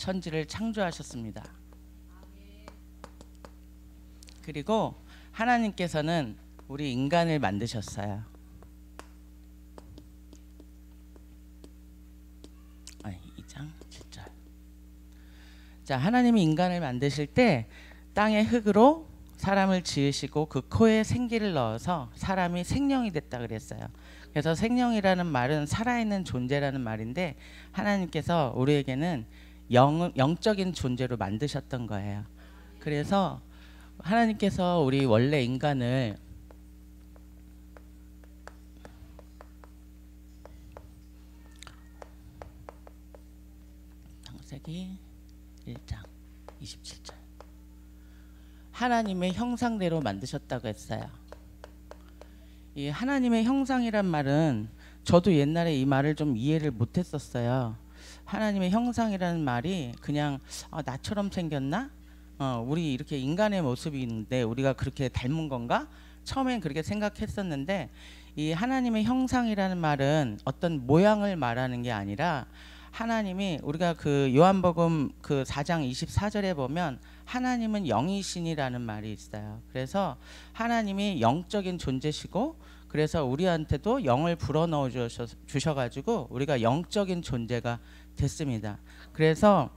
천지를 창조하셨습니다. 그리고 하나님께서는 우리 인간을 만드셨어요. 2장 7절. 자, 하나님이 인간을 만드실 때 땅의 흙으로 사람을 지으시고 그 코에 생기를 넣어서 사람이 생명이 됐다 그랬어요. 그래서 생명이라는 말은 살아있는 존재라는 말인데 하나님께서 우리에게는 영적인 존재로 만드셨던 거예요. 그래서 하나님께서 우리 원래 인간을 창세기 1장 27절 하나님의 형상대로 만드셨다고 했어요. 이 하나님의 형상이란 말은 저도 옛날에 이 말을 좀 이해를 못했었어요. 하나님의 형상이라는 말이 그냥 나처럼 생겼나? 우리 이렇게 인간의 모습인데 우리가 그렇게 닮은 건가? 처음엔 그렇게 생각했었는데 이 하나님의 형상이라는 말은 어떤 모양을 말하는 게 아니라 하나님이 우리가 그 요한복음 그 4장 24절에 보면 하나님은 영이신이라는 말이 있어요. 그래서 하나님이 영적인 존재시고 그래서 우리한테도 영을 불어넣어 주셔가지고 우리가 영적인 존재가 됐습니다. 그래서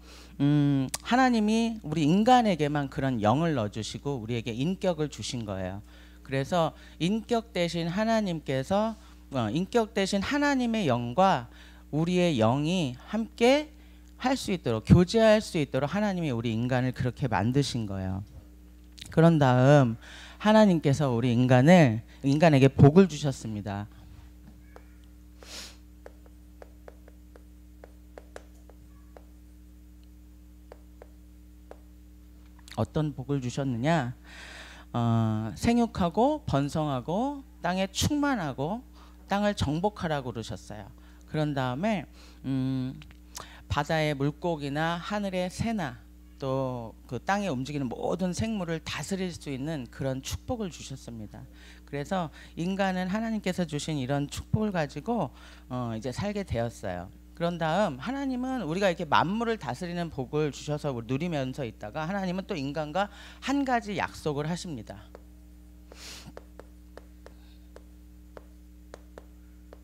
하나님이 우리 인간에게만 그런 영을 넣어주시고 우리에게 인격을 주신 거예요. 그래서 인격 대신 하나님께서 인격 대신 하나님의 영과 우리의 영이 함께 할 수 있도록 교제할 수 있도록 하나님이 우리 인간을 그렇게 만드신 거예요. 그런 다음 하나님께서 우리 인간에게 복을 주셨습니다. 어떤 복을 주셨느냐? 생육하고 번성하고 땅에 충만하고 땅을 정복하라고 그러셨어요. 그런 다음에 바다의 물고기나 하늘의 새나 또 그 땅에 움직이는 모든 생물을 다스릴 수 있는 그런 축복을 주셨습니다. 그래서 인간은 하나님께서 주신 이런 축복을 가지고 이제 살게 되었어요. 그런 다음 하나님은 우리가 이렇게 만물을 다스리는 복을 주셔서 누리면서 있다가 하나님은 또 인간과 한 가지 약속을 하십니다.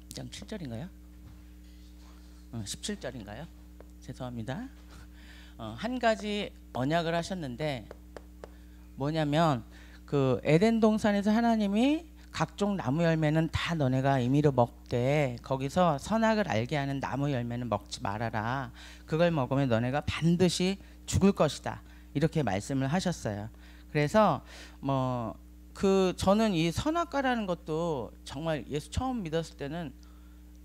2장 7절인가요? 17절인가요? 죄송합니다. 한 가지 언약을 하셨는데 뭐냐면 그 에덴 동산에서 하나님이 각종 나무 열매는 다 너네가 임의로 먹되 거기서 선악을 알게 하는 나무 열매는 먹지 말아라. 그걸 먹으면 너네가 반드시 죽을 것이다. 이렇게 말씀을 하셨어요. 그래서 저는 이 선악과라는 것도 정말 예수 처음 믿었을 때는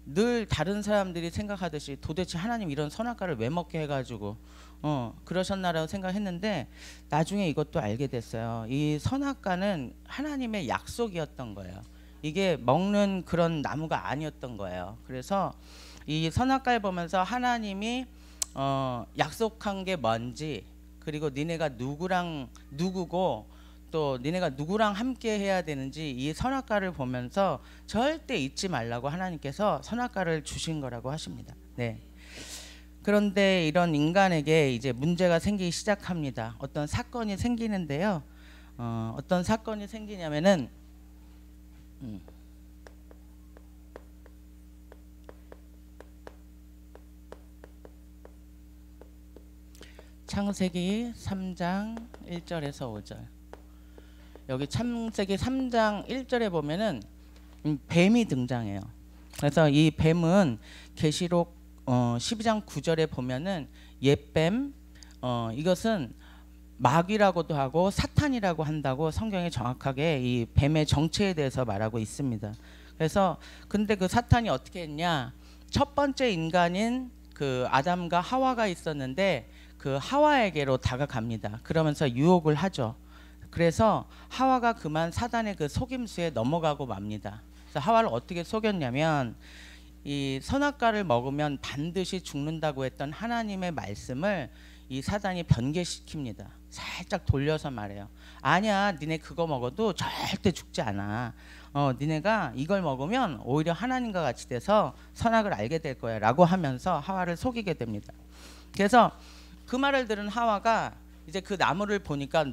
늘 다른 사람들이 생각하듯이 도대체 하나님 이런 선악과를 왜 먹게 해가지고 그러셨나라고 생각했는데 나중에 이것도 알게 됐어요. 이 선악과는 하나님의 약속이었던 거예요. 이게 먹는 그런 나무가 아니었던 거예요. 그래서 이 선악과를 보면서 하나님이 약속한 게 뭔지 그리고 니네가 누구고 또 니네가 누구랑 함께 해야 되는지 이 선악과를 보면서 절대 잊지 말라고 하나님께서 선악과를 주신 거라고 하십니다. 네. 그런데 이런 인간에게 이제 문제가 생기기 시작합니다. 어떤 사건이 생기는데요. 어떤 사건이 생기냐면은 창세기 3장 1절에서 5절. 여기 창세기 3장 1절에 보면은 뱀이 등장해요. 그래서 이 뱀은 계시록 12장 9절에 보면은 옛뱀 이것은 마귀라고도 하고 사탄이라고 한다고 성경에 정확하게 이 뱀의 정체에 대해서 말하고 있습니다. 그래서 근데 그 사탄이 어떻게 했냐? 첫 번째 인간인 그 아담과 하와가 있었는데 그 하와에게로 다가갑니다. 그러면서 유혹을 하죠. 그래서 하와가 그만 사단의 그 속임수에 넘어가고 맙니다. 그래서 하와를 어떻게 속였냐면 이 선악과를 먹으면 반드시 죽는다고 했던 하나님의 말씀을 이 사단이 변개시킵니다. 살짝 돌려서 말해요. 아니야, 니네 그거 먹어도 절대 죽지 않아. 니네가 이걸 먹으면 오히려 하나님과 같이 돼서 선악을 알게 될 거야 라고 하면서 하와를 속이게 됩니다. 그래서 그 말을 들은 하와가 이제 그 나무를 보니까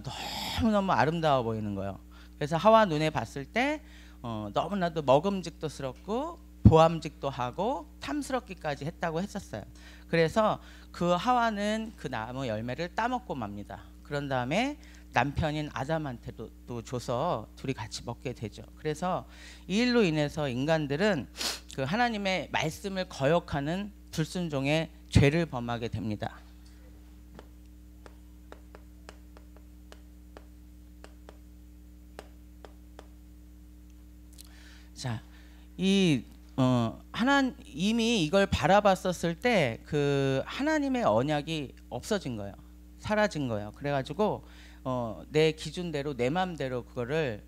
너무너무 아름다워 보이는 거예요. 그래서 하와 눈에 봤을 때 너무나도 먹음직도스럽고 보암직도 하고 탐스럽기까지 했다고 했었어요. 그래서 그 하와는 그 나무 열매를 따먹고 맙니다. 그런 다음에 남편인 아담한테도 또 줘서 둘이 같이 먹게 되죠. 그래서 이 일로 인해서 인간들은 그 하나님의 말씀을 거역하는 불순종의 죄를 범하게 됩니다. 자, 이미 이걸 바라봤었을 때 그 하나님의 언약이 없어진 거예요. 사라진 거예요. 그래가지고 내 기준대로 내 마음대로 그거를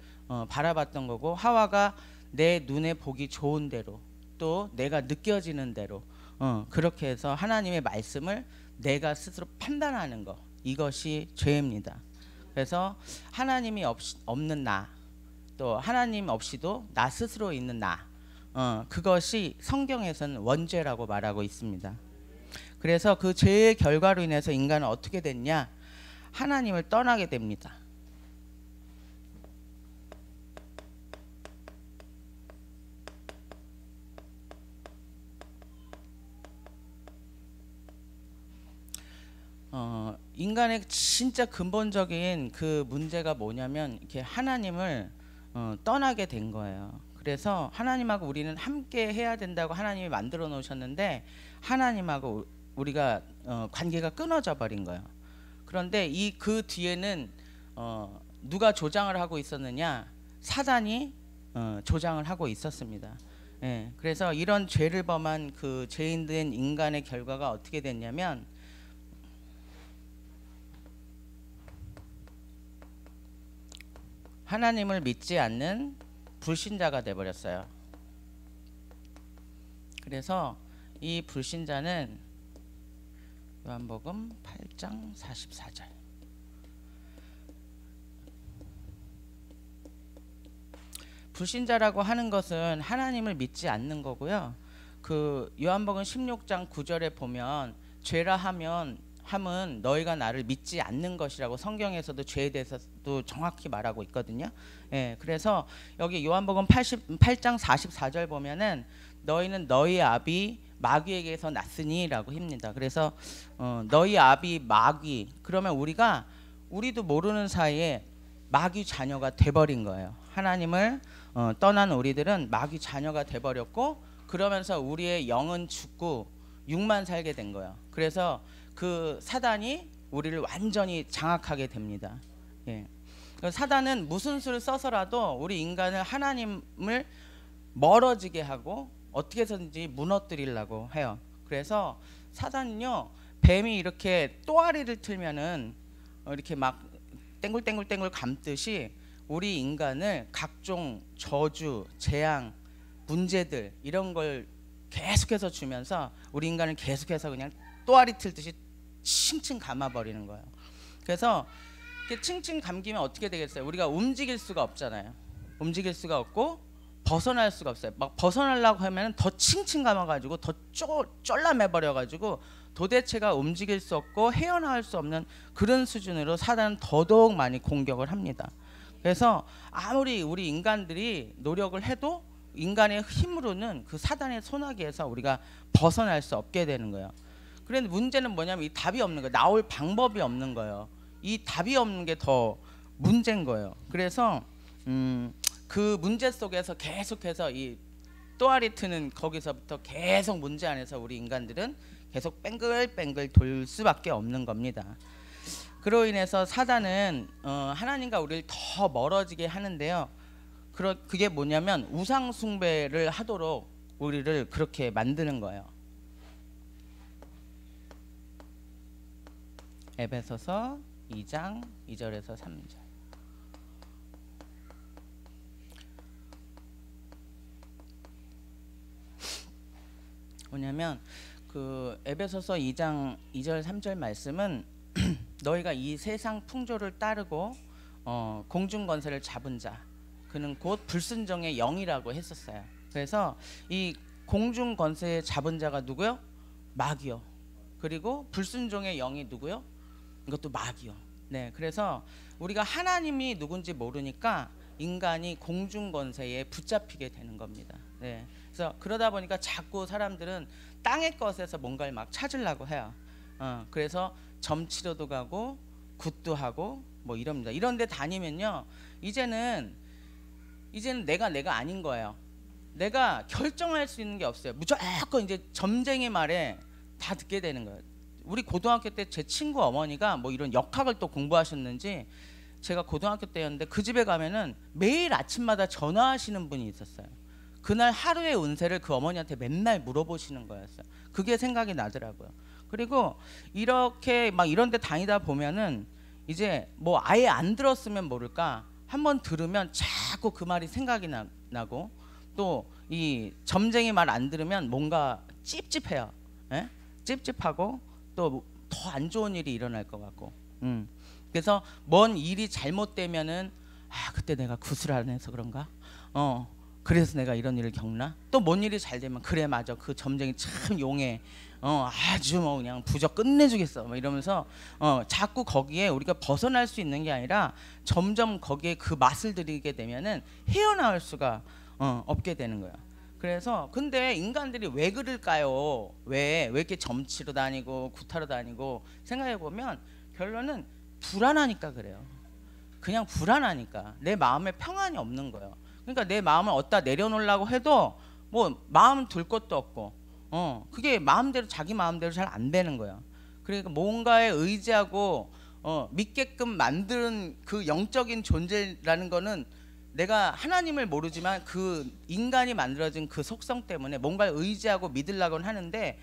바라봤던 거고, 하와가 내 눈에 보기 좋은 대로 또 내가 느껴지는 대로 그렇게 해서 하나님의 말씀을 내가 스스로 판단하는 거, 이것이 죄입니다. 그래서 하나님이 없는 나, 또 하나님 없이도 나 스스로 있는 나, 그것이 성경에서는 원죄라고 말하고 있습니다. 그래서 그 죄의 결과로 인해서 인간은 어떻게 됐냐? 하나님을 떠나게 됩니다. 인간의 진짜 근본적인 그 문제가 뭐냐면 이렇게 하나님을 떠나게 된 거예요. 그래서 하나님하고 우리는 함께 해야 된다고 하나님이 만들어 놓으셨는데 하나님하고 우리가 관계가 끊어져 버린 거예요. 그런데 그 뒤에는 누가 조장을 하고 있었느냐? 사단이 조장을 하고 있었습니다. 예, 그래서 이런 죄를 범한 그 죄인된 인간의 결과가 어떻게 됐냐면 하나님을 믿지 않는 불신자가 되어버렸어요. 그래서 이 불신자는 요한복음 8장 44절. 불신자라고 하는 것은 하나님을 믿지 않는 거고요. 그 요한복음 16장 9절에 보면 죄라 함은 너희가 나를 믿지 않는 것이라고 성경에서도 죄에 대해서도 정확히 말하고 있거든요. 예, 그래서 여기 요한복음 8장 44절 보면은 너희는 너희 아비 마귀에게서 났으니라고 합니다. 그래서 너희 아비 마귀, 그러면 우리도 모르는 사이에 마귀 자녀가 돼버린 거예요. 하나님을 떠난 우리들은 마귀 자녀가 돼버렸고, 그러면서 우리의 영은 죽고 육만 살게 된 거예요. 그래서 그 사단이 우리를 완전히 장악하게 됩니다. 예. 사단은 무슨 수를 써서라도 우리 인간을 하나님을 멀어지게 하고 어떻게 해서든지 무너뜨리려고 해요. 그래서 사단은요, 뱀이 이렇게 또아리를 틀면은 이렇게 막 땡글땡글 감듯이 우리 인간을 각종 저주, 재앙, 문제들 이런 걸 계속해서 주면서 우리 인간을 계속해서 그냥 또아리 틀듯이 칭칭 감아버리는 거예요. 그래서 이렇게 칭칭 감기면 어떻게 되겠어요? 우리가 움직일 수가 없잖아요. 움직일 수가 없고 벗어날 수가 없어요. 막 벗어나려고 하면 더 칭칭 감아가지고 더 쫄라매버려가지고 도대체가 움직일 수 없고 헤어나올 수 없는 그런 수준으로 사단은 더더욱 많이 공격을 합니다. 그래서 아무리 우리 인간들이 노력을 해도 인간의 힘으로는 그 사단의 소나기에서 우리가 벗어날 수 없게 되는 거예요. 그런데 문제는 뭐냐면 이 답이 없는 거예요. 나올 방법이 없는 거예요. 이 답이 없는 게 더 문제인 거예요. 그래서 그 문제 속에서 계속해서 이 또아리 트는 거기서부터 계속 문제 안에서 우리 인간들은 계속 뱅글뱅글 돌 수밖에 없는 겁니다. 그로 인해서 사단은 하나님과 우리를 더 멀어지게 하는데요. 그게 뭐냐면 우상 숭배를 하도록 우리를 그렇게 만드는 거예요. 에베소서 2장 2절에서 3절. 뭐냐면 그 에베소서 2장 2절 3절 말씀은 너희가 이 세상 풍조를 따르고 공중 권세를 잡은 자, 그는 곧 불순종의 영이라고 했었어요. 그래서 이 공중 권세 잡은 자가 누구요? 마귀요. 그리고 불순종의 영이 누구요? 이것도 마귀요. 네, 그래서 우리가 하나님이 누군지 모르니까 인간이 공중 권세에 붙잡히게 되는 겁니다. 네, 그래서 그러다 보니까 자꾸 사람들은 땅의 것에서 뭔가를 막 찾으려고 해요. 그래서 점치러도 가고 굿도 하고 뭐 이럽니다. 이런데 다니면요, 이제는 내가 아닌 거예요. 내가 결정할 수 있는 게 없어요. 무조건 이제 점쟁이 말에 다 듣게 되는 거예요. 우리 고등학교 때 제 친구 어머니가 뭐 이런 역학을 또 공부하셨는지, 제가 고등학교 때였는데 그 집에 가면은 매일 아침마다 전화하시는 분이 있었어요. 그날 하루의 운세를 그 어머니한테 맨날 물어보시는 거였어요. 그게 생각이 나더라고요. 그리고 이렇게 막 이런 데 다니다 보면은 이제 뭐 아예 안 들었으면 모를까, 한번 들으면 자꾸 그 말이 생각이 나고, 또 이 점쟁이 말 안 들으면 뭔가 찝찝해요. 예? 찝찝하고 또 더 안 좋은 일이 일어날 것 같고. 그래서 뭔 일이 잘못되면은 그때 내가 굿을 안 해서 그런가? 그래서 내가 이런 일을 겪나? 또 뭔 일이 잘 되면 그래 맞아, 그 점쟁이 참 용해. 아주 뭐 그냥 부적 끝내주겠어. 뭐 이러면서 자꾸 거기에 우리가 벗어날 수 있는 게 아니라 점점 거기에 그 맛을 들이게 되면은 헤어나올 수가 없게 되는 거야. 그래서 근데 인간들이 왜 그럴까요? 왜 이렇게 점치러 다니고 구타러 다니고 생각해 보면 결론은 불안하니까 그래요. 그냥 불안하니까 내 마음에 평안이 없는 거예요. 그러니까 내 마음을 어디다 내려놓으려고 해도 뭐 마음 둘 것도 없고, 그게 마음대로 자기 마음대로 잘 안 되는 거예요. 그러니까 뭔가에 의지하고 믿게끔 만드는 그 영적인 존재라는 거는 내가 하나님을 모르지만 그 인간이 만들어진 그 속성 때문에 뭔가를 의지하고 믿으려고는 하는데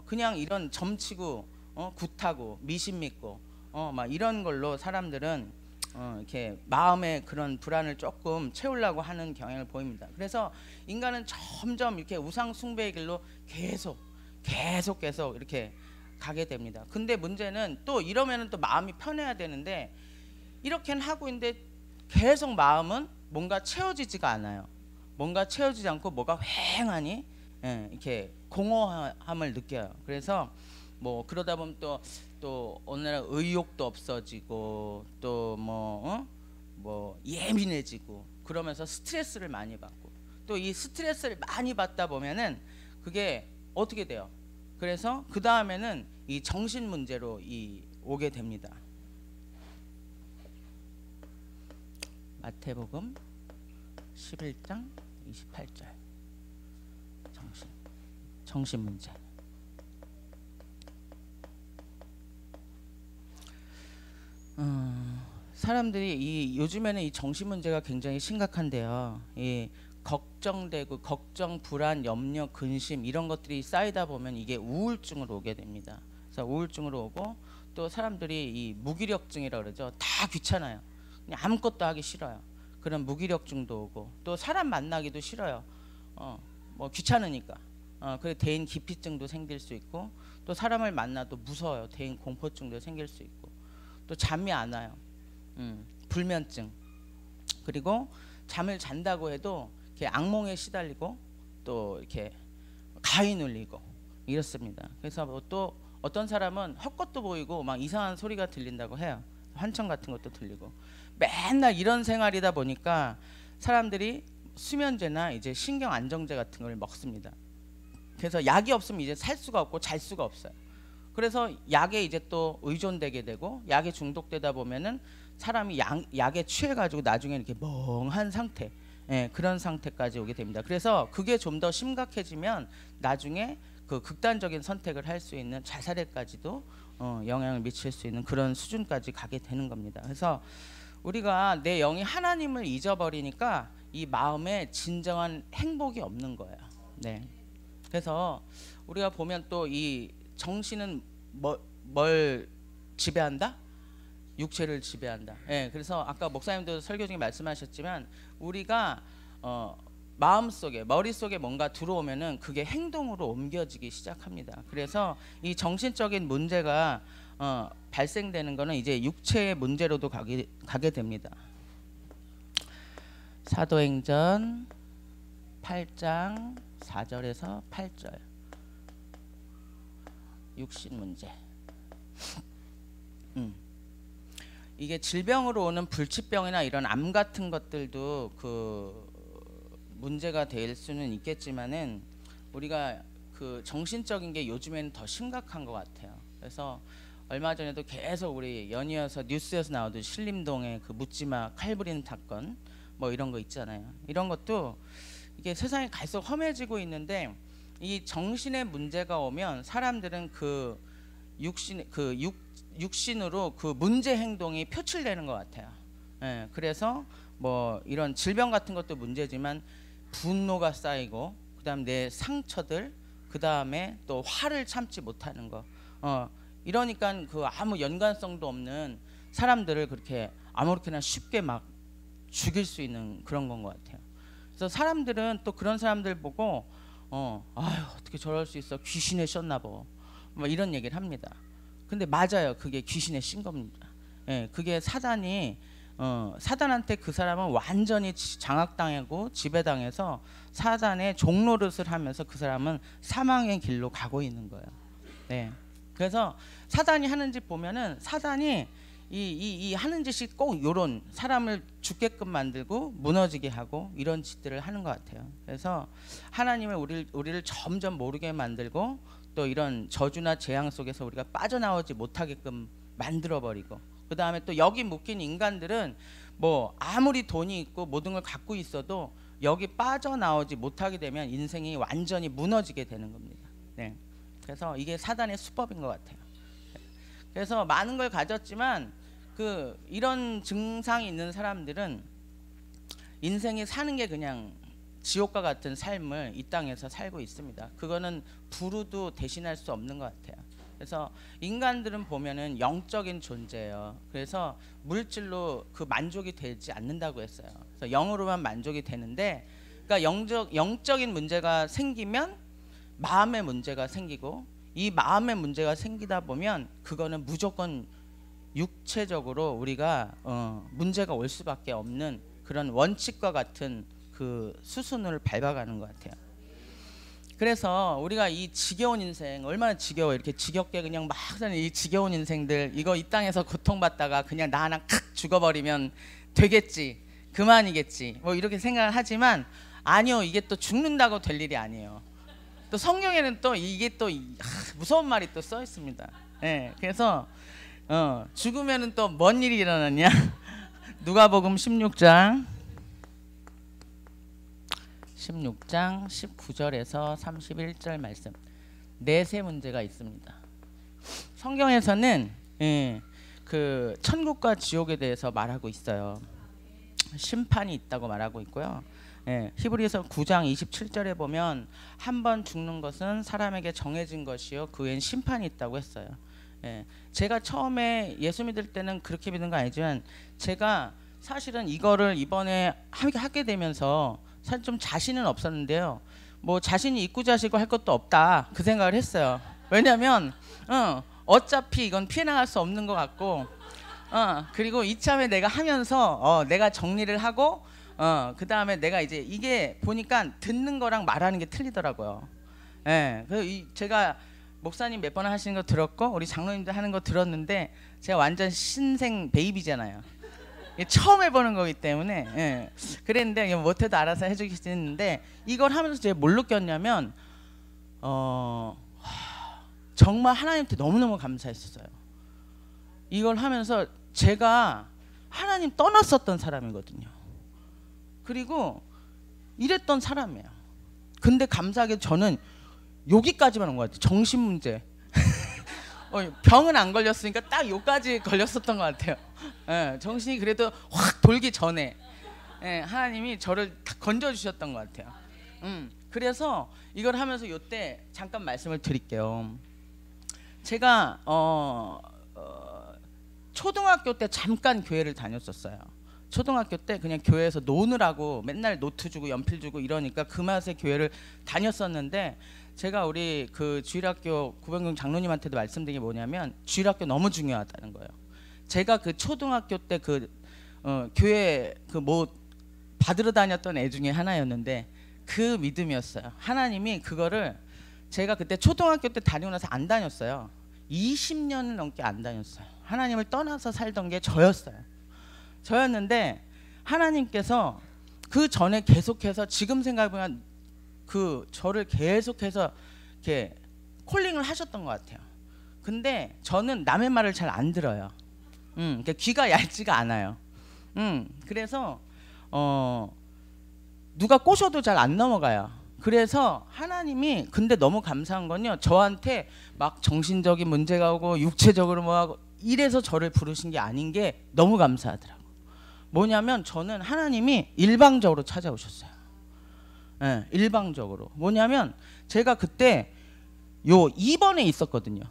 그냥 이런 점치고 굿하고 미신 믿고 막 이런 걸로 사람들은 이렇게 마음의 그런 불안을 조금 채우려고 하는 경향을 보입니다. 그래서 인간은 점점 이렇게 우상 숭배의 길로 계속 이렇게 가게 됩니다. 근데 문제는 또 이러면은 또 마음이 편해야 되는데 이렇게는 하고 있는데 계속 마음은 뭔가 채워지지가 않아요. 뭔가 채워지지 않고 뭐가 휑하니 이렇게 공허함을 느껴요. 그래서 뭐 그러다 보면 또 오늘날 의욕도 없어지고 또 뭐 예민해지고 그러면서 스트레스를 많이 받고, 또 이 스트레스를 많이 받다 보면은 그게 어떻게 돼요? 그래서 그 다음에는 이 정신 문제로 오게 됩니다. 마태복음 11장 28절. 정신 문제. 사람들이 요즘에는 이 정신 문제가 굉장히 심각한데요. 걱정되고 걱정, 불안, 염려, 근심 이런 것들이 쌓이다 보면 이게 우울증으로 오게 됩니다. 그래서 우울증으로 오고, 또 사람들이 이 무기력증이라고 그러죠. 다 귀찮아요. 그냥 아무것도 하기 싫어요. 그런 무기력증도 오고, 또 사람 만나기도 싫어요. 뭐 귀찮으니까. 그리고 대인 기피증도 생길 수 있고, 또 사람을 만나도 무서워요. 대인 공포증도 생길 수 있고, 또 잠이 안 와요. 불면증. 그리고 잠을 잔다고 해도 이렇게 악몽에 시달리고 또 이렇게 가위 눌리고 이렇습니다. 그래서 또 어떤 사람은 헛것도 보이고 막 이상한 소리가 들린다고 해요. 환청 같은 것도 들리고. 맨날 이런 생활이다 보니까 사람들이 수면제나 이제 신경 안정제 같은 걸 먹습니다. 그래서 약이 없으면 이제 살 수가 없고 잘 수가 없어요. 그래서 약에 이제 또 의존되게 되고, 약에 중독되다 보면은 사람이 약에 취해가지고 나중에 이렇게 멍한 상태, 그런 상태까지 오게 됩니다. 그래서 그게 좀 더 심각해지면 나중에 그 극단적인 선택을 할 수 있는 자살에까지도 영향을 미칠 수 있는 그런 수준까지 가게 되는 겁니다. 그래서 우리가 내 영이 하나님을 잊어버리니까 이 마음에 진정한 행복이 없는 거예요. 네. 그래서 우리가 보면 또 이 정신은 뭘 지배한다? 육체를 지배한다. 그래서 아까 목사님도 설교 중에 말씀하셨지만 우리가 마음속에, 머릿속에 뭔가 들어오면은 그게 행동으로 옮겨지기 시작합니다. 그래서 이 정신적인 문제가 발생되는 거는 이제 육체의 문제로도 가게 됩니다. 사도행전 8장 4절에서 8절. 육신 문제. 이게 질병으로 오는 불치병이나 이런 암 같은 것들도 그 문제가 될 수는 있겠지만은 우리가 그 정신적인 게 요즘에는 더 심각한 것 같아요. 그래서 얼마 전에도 계속 우리 연이어서 뉴스에서 나오던 신림동의 그 묻지마 칼부림 사건 뭐 이런 거 있잖아요. 이런 것도 이게 세상이 갈수록 험해지고 있는데 이 정신의 문제가 오면 사람들은 그 육신으로 그 문제 행동이 표출되는 것 같아요. 예, 그래서 뭐 이런 질병 같은 것도 문제지만 분노가 쌓이고 그다음 내 상처들 그다음에 또 화를 참지 못하는 거 이러니까 그 아무 연관성도 없는 사람들을 그렇게 아무렇게나 쉽게 막 죽일 수 있는 그런 건 것 같아요. 그래서 사람들은 또 그런 사람들 보고 아유 어떻게 저럴 수 있어 귀신에 씌었나 봐 뭐 이런 얘기를 합니다. 근데 맞아요. 그게 귀신에 씌인 겁니다. 예, 그게 사단이 사단한테 그 사람은 완전히 장악당하고 지배당해서 사단의 종노릇을 하면서 그 사람은 사망의 길로 가고 있는 거예요. 네. 그래서 사단이 하는 짓 보면은 사단이 이 하는 짓이 꼭 요런 사람을 죽게끔 만들고 무너지게 하고 이런 짓들을 하는 것 같아요. 그래서 하나님은 우리를 점점 모르게 만들고 또 이런 저주나 재앙 속에서 우리가 빠져나오지 못하게끔 만들어버리고 그 다음에 또 여기 묶인 인간들은 뭐 아무리 돈이 있고 모든 걸 갖고 있어도 여기 빠져나오지 못하게 되면 인생이 완전히 무너지게 되는 겁니다. 네. 그래서 이게 사단의 수법인 것 같아요. 그래서 많은 걸 가졌지만 그 이런 증상이 있는 사람들은 인생이 사는 게 그냥 지옥과 같은 삶을 이 땅에서 살고 있습니다. 그거는 부르도 대신할 수 없는 것 같아요. 그래서 인간들은 보면은 영적인 존재예요. 그래서 물질로 그 만족이 되지 않는다고 했어요. 그래서 영으로만 만족이 되는데, 그러니까 영적인 문제가 생기면 마음의 문제가 생기고, 이 마음의 문제가 생기다 보면 그거는 무조건 육체적으로 우리가 문제가 올 수밖에 없는 그런 원칙과 같은 그 수순을 밟아가는 것 같아요. 그래서 우리가 이 지겨운 인생 얼마나 지겨워, 이렇게 지겹게 그냥 막 사는 이 지겨운 인생들, 이거 이 땅에서 고통받다가 그냥 나 하나 칵 죽어버리면 되겠지, 그만이겠지, 뭐 이렇게 생각을 하지만 아니요, 이게 또 죽는다고 될 일이 아니에요. 또 성경에는 또 이게 또 무서운 말이 또 써 있습니다. 네, 그래서 죽으면은 또 뭔 일이 일어났냐? 누가복음 16장 19절에서 31절 말씀, 넷의 문제가 있습니다. 성경에서는 그 천국과 지옥에 대해서 말하고 있어요. 심판이 있다고 말하고 있고요. 히브리서 9장 27절에 보면 한 번 죽는 것은 사람에게 정해진 것이요 그 외엔 심판이 있다고 했어요. 제가 처음에 예수 믿을 때는 그렇게 믿는 거 아니지만 제가 사실은 이거를 이번에 하게 되면서 사실 좀 자신은 없었는데요. 뭐 자신이 이꾸자시고 할 것도 없다 그 생각을 했어요. 왜냐면 어차피 이건 피해 나갈 수 없는 것 같고 그리고 이참에 내가 하면서 내가 정리를 하고 그 다음에 내가 이제 이게 보니까 듣는 거랑 말하는 게 틀리더라고요. 그래서 제가 목사님 몇 번 하시는 거 들었고 우리 장로님들 하는 거 들었는데 제가 완전 신생 베이비잖아요. 처음 해보는 거기 때문에 그랬는데 못해도 알아서 해주시는데 이걸 하면서 제가 뭘 느꼈냐면 정말 하나님한테 너무너무 감사했었어요. 이걸 하면서 제가 하나님 떠났었던 사람이거든요. 그리고 이랬던 사람이에요. 근데 감사하게 저는 여기까지만 온 것 같아요. 정신 문제. 병은 안 걸렸으니까 딱 여기까지 걸렸었던 것 같아요. 정신이 그래도 확 돌기 전에 하나님이 저를 딱 건져주셨던 것 같아요. 그래서 이걸 하면서 요때 잠깐 말씀을 드릴게요. 제가 초등학교 때 잠깐 교회를 다녔었어요. 초등학교 때 그냥 교회에서 노느라고 맨날 노트 주고 연필 주고 이러니까 그 맛에 교회를 다녔었는데, 제가 우리 그 주일학교 구병경 장로님한테도 말씀드린 게 뭐냐면 주일학교 너무 중요하다는 거예요. 제가 그 초등학교 때 그 교회 그 뭐 받으러 다녔던 애 중에 하나였는데 그 믿음이었어요. 하나님이 그거를 제가 그때 초등학교 때 다니고 나서 안 다녔어요. 20년 넘게 안 다녔어요. 하나님을 떠나서 살던 게 저였어요. 저였는데 하나님께서 그 전에 계속해서 지금 생각해보면 그 저를 계속해서 이렇게 콜링을 하셨던 것 같아요. 근데 저는 남의 말을 잘 안 들어요. 그러니까 귀가 얇지가 않아요. 그래서 누가 꼬셔도 잘 안 넘어가요. 그래서 하나님이 근데 너무 감사한 건요. 저한테 막 정신적인 문제가 오고 육체적으로 뭐하고 이래서 저를 부르신 게 아닌 게 너무 감사하더라고. 뭐냐면 저는 하나님이 일방적으로 찾아오셨어요. 네, 일방적으로. 뭐냐면 제가 그때 요 2번에 있었거든요.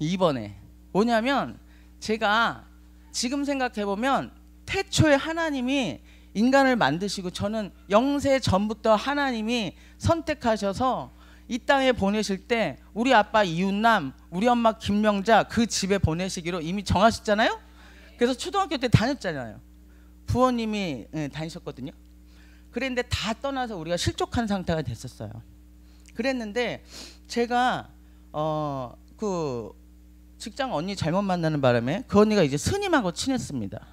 2번에. 뭐냐면 제가 지금 생각해보면 태초에 하나님이 인간을 만드시고 저는 영세 전부터 하나님이 선택하셔서 이 땅에 보내실 때 우리 아빠 이웃남, 우리 엄마 김명자 그 집에 보내시기로 이미 정하셨잖아요. 그래서 초등학교 때 다녔잖아요. 부모님이 다니셨거든요. 그랬는데 다 떠나서 우리가 실족한 상태가 됐었어요. 그랬는데 제가 그 직장 언니 잘못 만나는 바람에 그 언니가 이제 스님하고 친했습니다.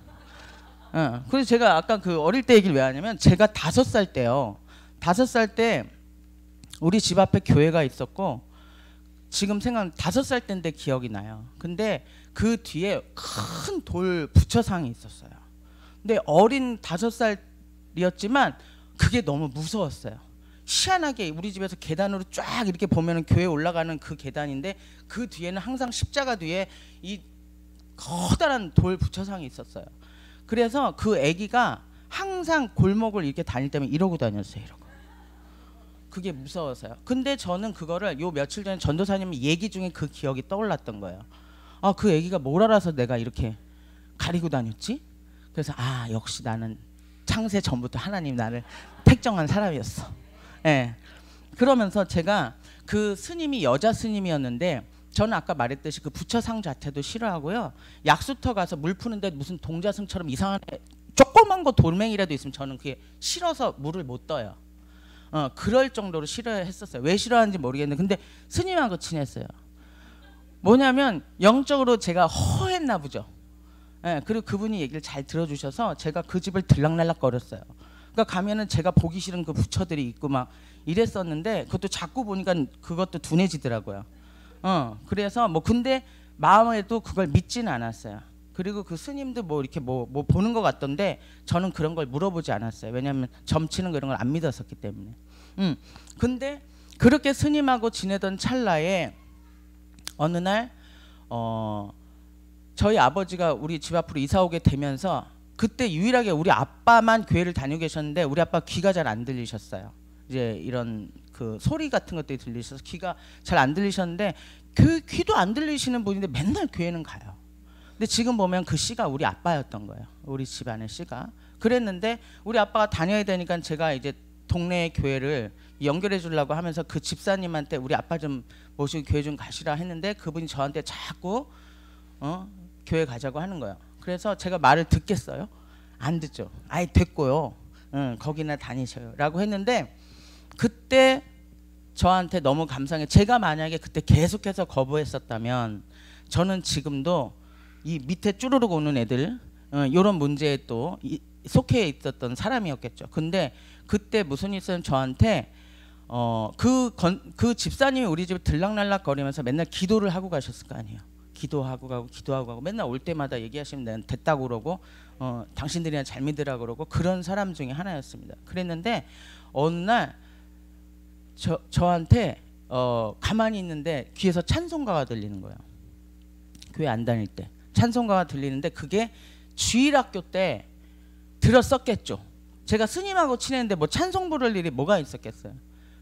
그래서 제가 아까 그 어릴 때 얘기를 왜 하냐면 제가 5살 때요. 5살 때 우리 집 앞에 교회가 있었고 지금 생각 5살 때인데 기억이 나요. 근데 그 뒤에 큰 돌 부처상이 있었어요. 근데 어린 5살이었지만 그게 너무 무서웠어요. 희한하게 우리 집에서 계단으로 쫙 이렇게 보면은 교회 올라가는 그 계단인데 그 뒤에는 항상 십자가 뒤에 이 커다란 돌 부처상이 있었어요. 그래서 그 아기가 항상 골목을 이렇게 다닐 때면 이러고 다녔어요. 이러고. 그게 무서워서요. 근데 저는 그거를 요 며칠 전에 전도사님 얘기 중에 그 기억이 떠올랐던 거예요. 아, 그 아기가 뭘 알아서 내가 이렇게 가리고 다녔지? 그래서 아, 역시 나는 창세 전부터 하나님 나를 택정한 사람이었어. 예. 그러면서 제가 그 스님이 여자 스님이었는데 저는 아까 말했듯이 그 부처상 자체도 싫어하고요. 약수터 가서 물 푸는데 무슨 동자승처럼 이상한 조그만 거 돌멩이라도 있으면 저는 그게 싫어서 물을 못 떠요. 그럴 정도로 싫어했었어요. 왜 싫어하는지 모르겠는데 근데 스님하고 친했어요. 뭐냐면 영적으로 제가 허했나 보죠. 예, 그리고 그분이 얘기를 잘 들어주셔서 제가 그 집을 들락날락 거렸어요. 그러니까 가면은 제가 보기 싫은 그 부처들이 있고 막 이랬었는데 그것도 자꾸 보니까 그것도 둔해지더라고요. 그래서 뭐 근데 마음에도 그걸 믿지는 않았어요. 그리고 그 스님도 뭐 이렇게 뭐 보는 것 같던데 저는 그런 걸 물어보지 않았어요. 왜냐하면 점치는 거 이런 걸 안 믿었었기 때문에. 근데 그렇게 스님하고 지내던 찰나에 어느 날 저희 아버지가 우리 집 앞으로 이사 오게 되면서 그때 유일하게 우리 아빠만 교회를 다니고 계셨는데 우리 아빠 귀가 잘 안 들리셨어요. 이제 이런 그 소리 같은 것들이 들리셔서 귀가 잘 안 들리셨는데 그 귀도 안 들리시는 분인데 맨날 교회는 가요. 근데 지금 보면 그 씨가 우리 아빠였던 거예요. 우리 집안의 씨가. 그랬는데 우리 아빠가 다녀야 되니까 제가 이제 동네 교회를 연결해 주려고 하면서 그 집사님한테 우리 아빠 좀 모시고 교회 좀 가시라 했는데 그분이 저한테 자꾸 교회 가자고 하는 거예요. 그래서 제가 말을 듣겠어요? 안 듣죠. 아예 됐고요. 거기나 다니셔요. 라고 했는데 그때 저한테 너무 감사해. 제가 만약에 그때 계속해서 거부했었다면 저는 지금도 이 밑에 쭈르륵 오는 애들 이런 문제에 또 속해 있었던 사람이었겠죠. 근데 그때 무슨 일 있었냐면 저한테 그 집사님이 우리 집에 들락날락 거리면서 맨날 기도를 하고 가셨을 거 아니에요. 기도하고 가고 맨날 올 때마다 얘기하시면 내가 됐다고 그러고 당신들이나 잘 믿으라고 그러고 그런 사람 중에 하나였습니다. 그랬는데 어느 날 저한테 가만히 있는데 귀에서 찬송가가 들리는 거예요. 교회 안 다닐 때 찬송가가 들리는데 그게 주일학교 때 들었었겠죠. 제가 스님하고 친했는데 뭐 찬송 부를 일이 뭐가 있었겠어요.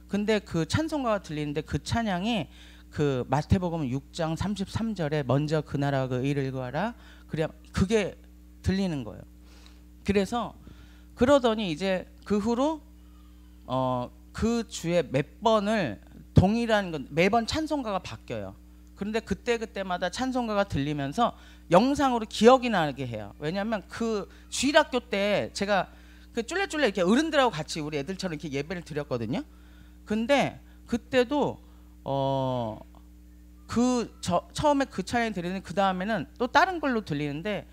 근데 그 찬송가가 들리는데 그 찬양이 그 마태복음 6장 33절에 먼저 그 나라와 그 의를 구하라. 그래 그게 들리는 거예요. 그래서 그러더니 이제 그 후로 그 주에 몇 번을 동일한 건 매번 찬송가가 바뀌어요. 그런데 그때마다 찬송가가 들리면서 영상으로 기억이 나게 해요. 왜냐하면 그 주일학교 때 제가 그 쫄래쫄래 이렇게 어른들하고 같이 우리 애들처럼 이렇게 예배를 드렸거든요. 근데 그때도 처음에 그 찬양이 들리는 그 다음에는 또 다른 걸로 들리는데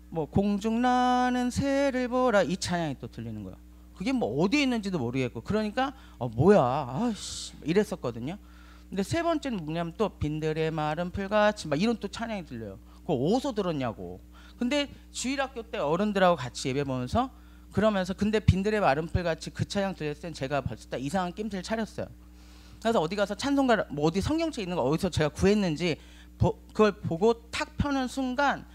뭐 공중나는 새를 보라 이 찬양이 또 들리는 거예요. 그게 뭐 어디에 있는지도 모르겠고 그러니까 뭐야 아씨 이랬었거든요. 근데 세 번째는 뭐냐면 또 빈들의 마른 풀같이 막 이런 또 찬양이 들려요. 그거 어디서 들었냐고. 근데 주일학교 때 어른들하고 같이 예배 보면서 그러면서 근데 빈들의 마른 풀같이 그 찬양 들렸을 땐 제가 벌써 딱 이상한 낌새를 차렸어요. 그래서 어디 가서 찬송가 뭐 어디 성경책 있는 거 어디서 제가 구했는지 그걸 보고 탁 펴는 순간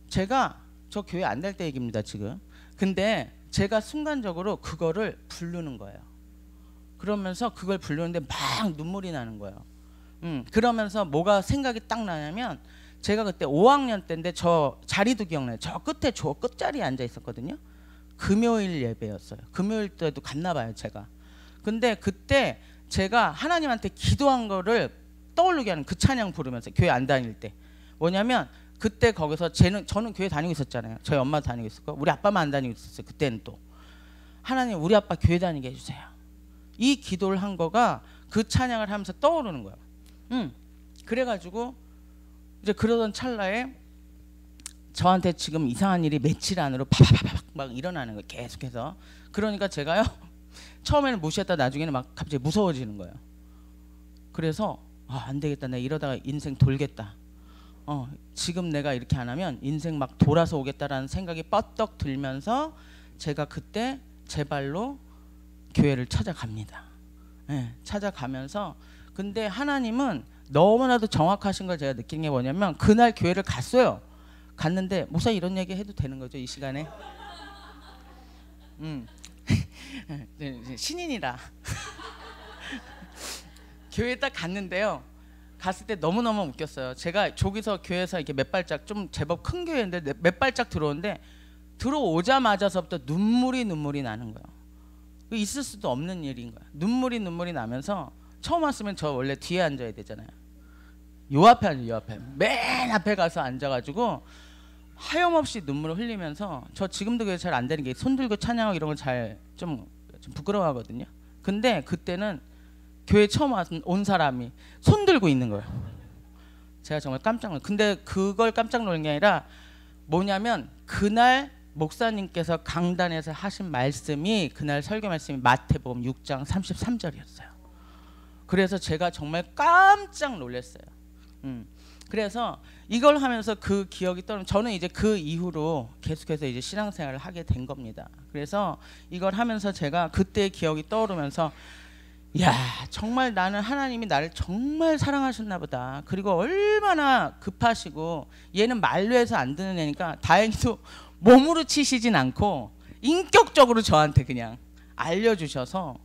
제가 저 교회 안 될 때 얘기입니다 지금. 근데 제가 순간적으로 그거를 부르는 거예요. 그러면서 그걸 부르는데 막 눈물이 나는 거예요. 그러면서 뭐가 생각이 딱 나냐면 제가 그때 5학년 때인데 저 자리도 기억나요. 저 끝에 저 끝자리에 앉아 있었거든요. 금요일 예배였어요. 금요일 때도 갔나 봐요 제가. 근데 그때 제가 하나님한테 기도한 거를 떠오르게 하는 그 찬양 부르면서 교회 안 다닐 때 뭐냐면 그때 거기서 저는 교회 다니고 있었잖아요. 저희 엄마도 다니고 있었고 우리 아빠만 안 다니고 있었어요. 그때는 또 하나님 우리 아빠 교회 다니게 해주세요. 이 기도를 한 거가 그 찬양을 하면서 떠오르는 거예요. 그래가지고 이제 그러던 찰나에 저한테 지금 이상한 일이 며칠 안으로 파파파박 막 일어나는 거예요. 계속해서. 그러니까 제가요 처음에는 무시했다 나중에는 막 갑자기 무서워지는 거예요. 그래서 안 되겠다. 내가 이러다가 인생 돌겠다. 지금 내가 이렇게 안 하면 인생 막 돌아서 오겠다라는 생각이 뻗떡 들면서 제가 그때 제 발로 교회를 찾아갑니다. 네, 찾아가면서 근데 하나님은 너무나도 정확하신 걸 제가 느낀 게 뭐냐면 그날 교회를 갔어요. 갔는데 목사 이런 얘기 해도 되는 거죠 이 시간에? 신인이라 교회에 딱 갔는데요. 갔을 때 너무너무 웃겼어요. 제가 저기서 교회에서 이렇게 몇 발짝 좀 제법 큰 교회인데 몇 발짝 들어오는데 들어오자마자서부터 눈물이 나는 거예요. 있을 수도 없는 일인 거야. 눈물이 나면서 처음 왔으면 저 원래 뒤에 앉아야 되잖아요. 요 앞에 앉아요. 요 앞에. 맨 앞에 가서 앉아가지고 하염없이 눈물을 흘리면서 저 지금도 그게 잘 안 되는 게 손 들고 찬양하고 이런 걸 잘 좀 부끄러워하거든요. 근데 그때는 교회 처음 온 사람이 손 들고 있는 거예요. 제가 정말 깜짝 놀랐어요. 근데 그걸 깜짝 놀란 게 아니라 뭐냐면 그날 목사님께서 강단에서 하신 말씀이 그날 설교 말씀이 마태복음 6장 33절이었어요. 그래서 제가 정말 깜짝 놀랐어요. 그래서 이걸 하면서 그 기억이 떠오르면 저는 이제 그 이후로 계속해서 이제 신앙생활을 하게 된 겁니다. 그래서 이걸 하면서 제가 그때의 기억이 떠오르면서 야 정말 나는 하나님이 나를 정말 사랑하셨나 보다. 그리고 얼마나 급하시고 얘는 말로 해서 안 듣는 애니까 다행히도 몸으로 치시진 않고 인격적으로 저한테 그냥 알려주셔서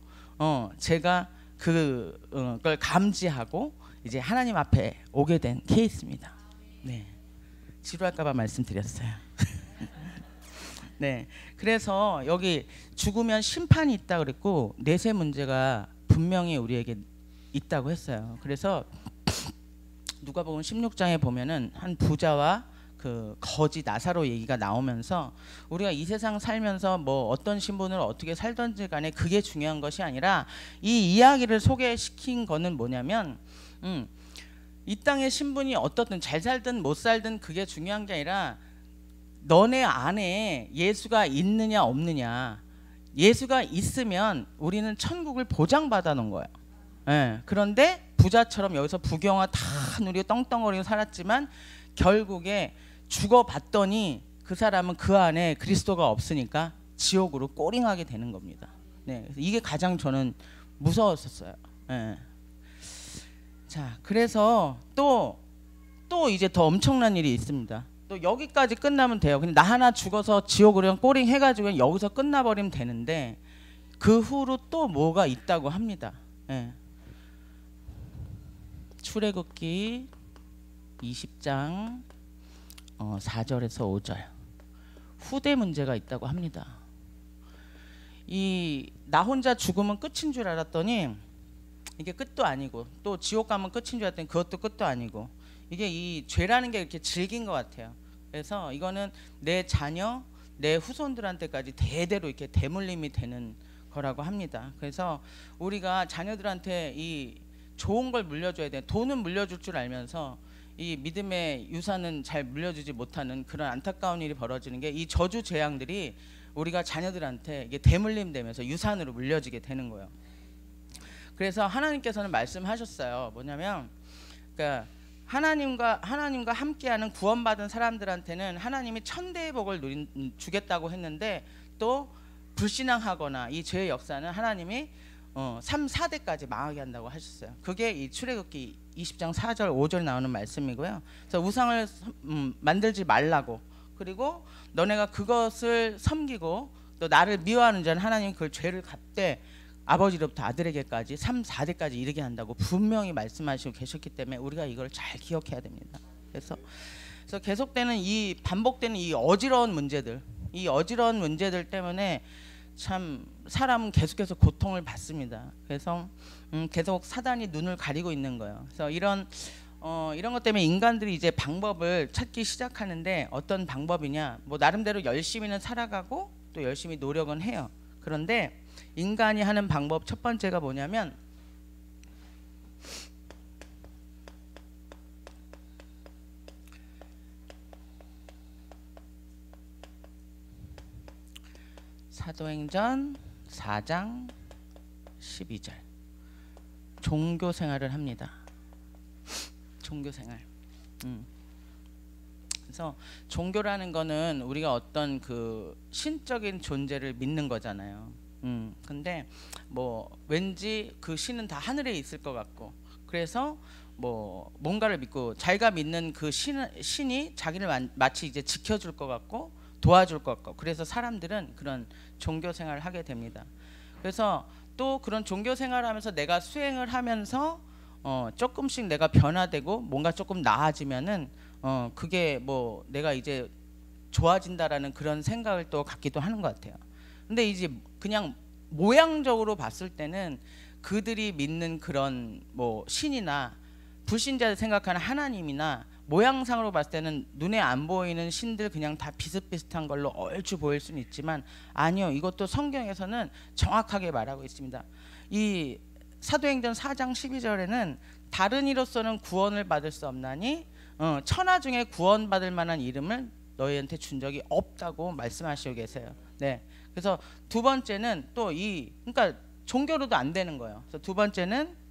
제가 그걸 감지하고 이제 하나님 앞에 오게 된 케이스입니다. 네, 지루할까봐 말씀드렸어요. 네, 그래서 여기 죽으면 심판이 있다 그랬고 내세 문제가 분명히 우리에게 있다고 했어요. 그래서 누가복음 16장에 보면은 한 부자와 그 거지 나사로 얘기가 나오면서 우리가 이 세상 살면서 뭐 어떤 신분으로 어떻게 살던지 간에 그게 중요한 것이 아니라 이 이야기를 소개시킨 거는 뭐냐면 이 땅의 신분이 어떻든 잘 살든 못 살든 그게 중요한 게 아니라 너네 안에 예수가 있느냐 없느냐. 예수가 있으면 우리는 천국을 보장받아 놓은 거예요. 예, 그런데 부자처럼 여기서 부경화 다 누리고 떵떵거리고 살았지만 결국에 죽어봤더니 그 사람은 그 안에 그리스도가 없으니까 지옥으로 꼬링하게 되는 겁니다. 네, 그래서 이게 가장 저는 무서웠었어요. 예. 자, 그래서 또 이제 더 엄청난 일이 있습니다. 또 여기까지 끝나면 돼요. 근데 나 하나 죽어서 지옥으로 꼬링 해가지고 여기서 끝나버리면 되는데 그 후로 또 뭐가 있다고 합니다. 예. 출애굽기 20장 4절에서 5절 후대 문제가 있다고 합니다. 이 나 혼자 죽으면 끝인 줄 알았더니 이게 끝도 아니고 또 지옥 가면 끝인 줄 알았더니 그것도 끝도 아니고 이게 이 죄라는 게 이렇게 질긴 것 같아요. 그래서 이거는 내 자녀, 내 후손들한테까지 대대로 이렇게 대물림이 되는 거라고 합니다. 그래서 우리가 자녀들한테 이 좋은 걸 물려줘야 돼. 돈은 물려줄 줄 알면서 이 믿음의 유산은 잘 물려주지 못하는 그런 안타까운 일이 벌어지는 게 이 저주 재앙들이 우리가 자녀들한테 이게 대물림 되면서 유산으로 물려지게 되는 거예요. 그래서 하나님께서는 말씀하셨어요. 뭐냐면, 그러니까 하나님과 함께하는 구원받은 사람들한테는 하나님이 천대의 복을 주겠다고 했는데, 또 불신앙하거나 이 죄의 역사는 하나님이 3, 4대까지 망하게 한다고 하셨어요. 그게 이 출애굽기 20장 4절 5절 나오는 말씀이고요. 그래서 우상을 만들지 말라고, 그리고 너네가 그것을 섬기고 또 나를 미워하는 자는 하나님 그 죄를 갚되 아버지로부터 아들에게까지 3, 4대까지 이르게 한다고 분명히 말씀하시고 계셨기 때문에 우리가 이걸 잘 기억해야 됩니다. 그래서 계속되는 이 반복되는 이 어지러운 문제들 때문에 참 사람은 계속해서 고통을 받습니다. 그래서 계속 사단이 눈을 가리고 있는 거예요. 그래서 이런 것 때문에 인간들이 이제 방법을 찾기 시작하는데, 어떤 방법이냐? 뭐 나름대로 열심히는 살아가고 또 열심히 노력은 해요. 그런데 인간이 하는 방법 첫 번째가 뭐냐면, 사도행전 4장 12절 종교 생활을 합니다. 종교 생활. 그래서 종교라는 거는 우리가 어떤 그 신적인 존재를 믿는 거잖아요. 근데 뭐 왠지 그 신은 다 하늘에 있을 것 같고, 그래서 뭐 뭔가를 믿고 자기가 믿는 그 신이 자기를 마치 이제 지켜줄 것 같고 도와줄 것 같고, 그래서 사람들은 그런 종교 생활을 하게 됩니다. 그래서 또 그런 종교 생활을 하면서 내가 수행을 하면서 조금씩 내가 변화되고 뭔가 조금 나아지면은 그게 뭐 내가 이제 좋아진다라는 그런 생각을 또 갖기도 하는 것 같아요. 근데 이제 그냥 모양적으로 봤을 때는 그들이 믿는 그런 뭐 신이나 불신자들 생각하는 하나님이나 모양상으로 봤을 때는 눈에 안 보이는 신들 그냥 다 비슷비슷한 걸로 얼추 보일 수는 있지만, 아니요, 이것도 성경에서는 정확하게 말하고 있습니다. 이 사도행전 4장 12절에는 다른 이로서는 구원을 받을 수 없나니 천하 중에 구원받을 만한 이름을 너희한테 준 적이 없다고 말씀하시고 계세요. 네. 그래서 두 번째는 또 그러니까 종교로도 안 되는 거예요. 그래서 두 번째는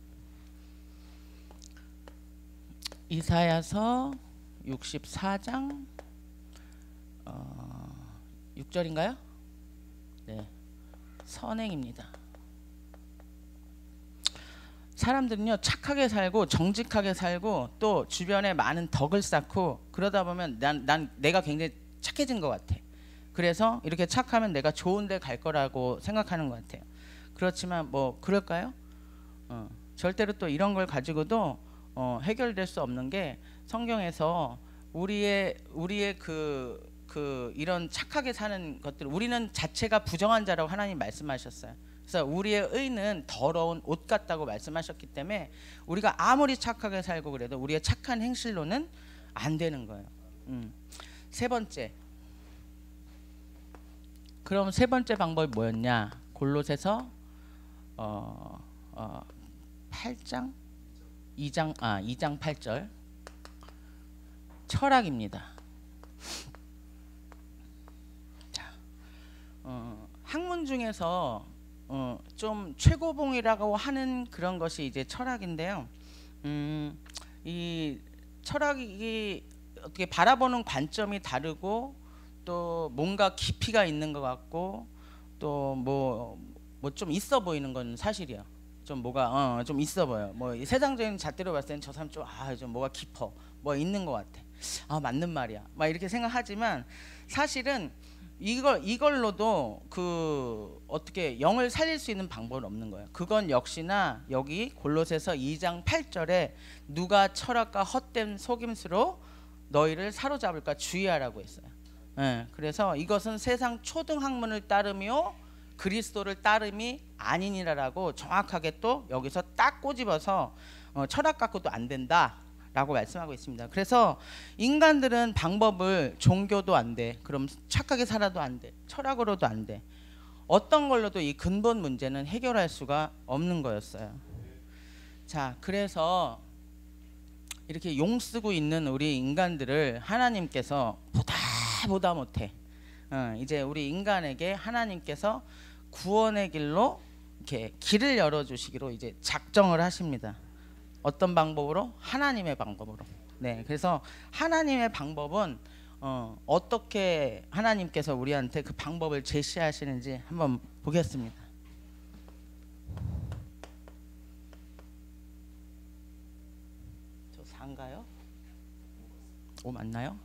이사야서 64장 6절인가요? 네, 선행입니다. 사람들은요 착하게 살고 정직하게 살고 또 주변에 많은 덕을 쌓고 그러다 보면 내가 굉장히 착해진 것 같아. 그래서 이렇게 착하면 내가 좋은 데 갈 거라고 생각하는 것 같아요. 그렇지만 뭐 그럴까요? 절대로 또 이런 걸 가지고도 해결될 수 없는 게, 성경에서 우리의 이런 착하게 사는 것들, 우리는 자체가 부정한 자라고 하나님 말씀하셨어요. 그래서 우리의 의는 더러운 옷 같다고 말씀하셨기 때문에 우리가 아무리 착하게 살고 그래도 우리의 착한 행실로는 안 되는 거예요. 세 번째. 그럼 세 번째 방법이 뭐였냐? 골로새서 8장 2장 8절 철학입니다. 자, 학문 중에서 좀 최고봉이라고 하는 그런 것이 이제 철학인데요. 이 철학이 어떻게 바라보는 관점이 다르고 또 뭔가 깊이가 있는 것 같고 또 뭐 좀 있어 보이는 건 사실이야. 좀 뭐가 좀 있어 보여. 뭐 세상적인 잣대로 봤을 때는 저 사람 좀 뭐가 깊어, 뭐 있는 것 같아. 맞는 말이야. 막 이렇게 생각하지만 사실은 이걸로도 어떻게 영을 살릴 수 있는 방법은 없는 거예요. 그건 역시나 여기 골로새서 2장 8절에 누가 철학과 헛된 속임수로 너희를 사로잡을까 주의하라고 했어요. 그래서 이것은 세상 초등 학문을 따르며 그리스도를 따름이 아니니라라고 정확하게 또 여기서 딱 꼬집어서 철학 갖고도 안 된다라고 말씀하고 있습니다. 그래서 인간들은 방법을 종교도 안 돼, 그럼 착하게 살아도 안 돼, 철학으로도 안 돼, 어떤 걸로도 이 근본 문제는 해결할 수가 없는 거였어요. 자, 그래서 이렇게 용 쓰고 있는 우리 인간들을 하나님께서 보다 못해 이제 우리 인간에게 하나님께서 구원의 길로 이렇게 길을 열어주시기로 이제 작정을 하십니다. 어떤 방법으로? 하나님의 방법으로. 네, 그래서 하나님의 방법은 어떻게 하나님께서 우리한테 그 방법을 제시하시는지 한번 보겠습니다. 저 4인가요? 5 맞나요?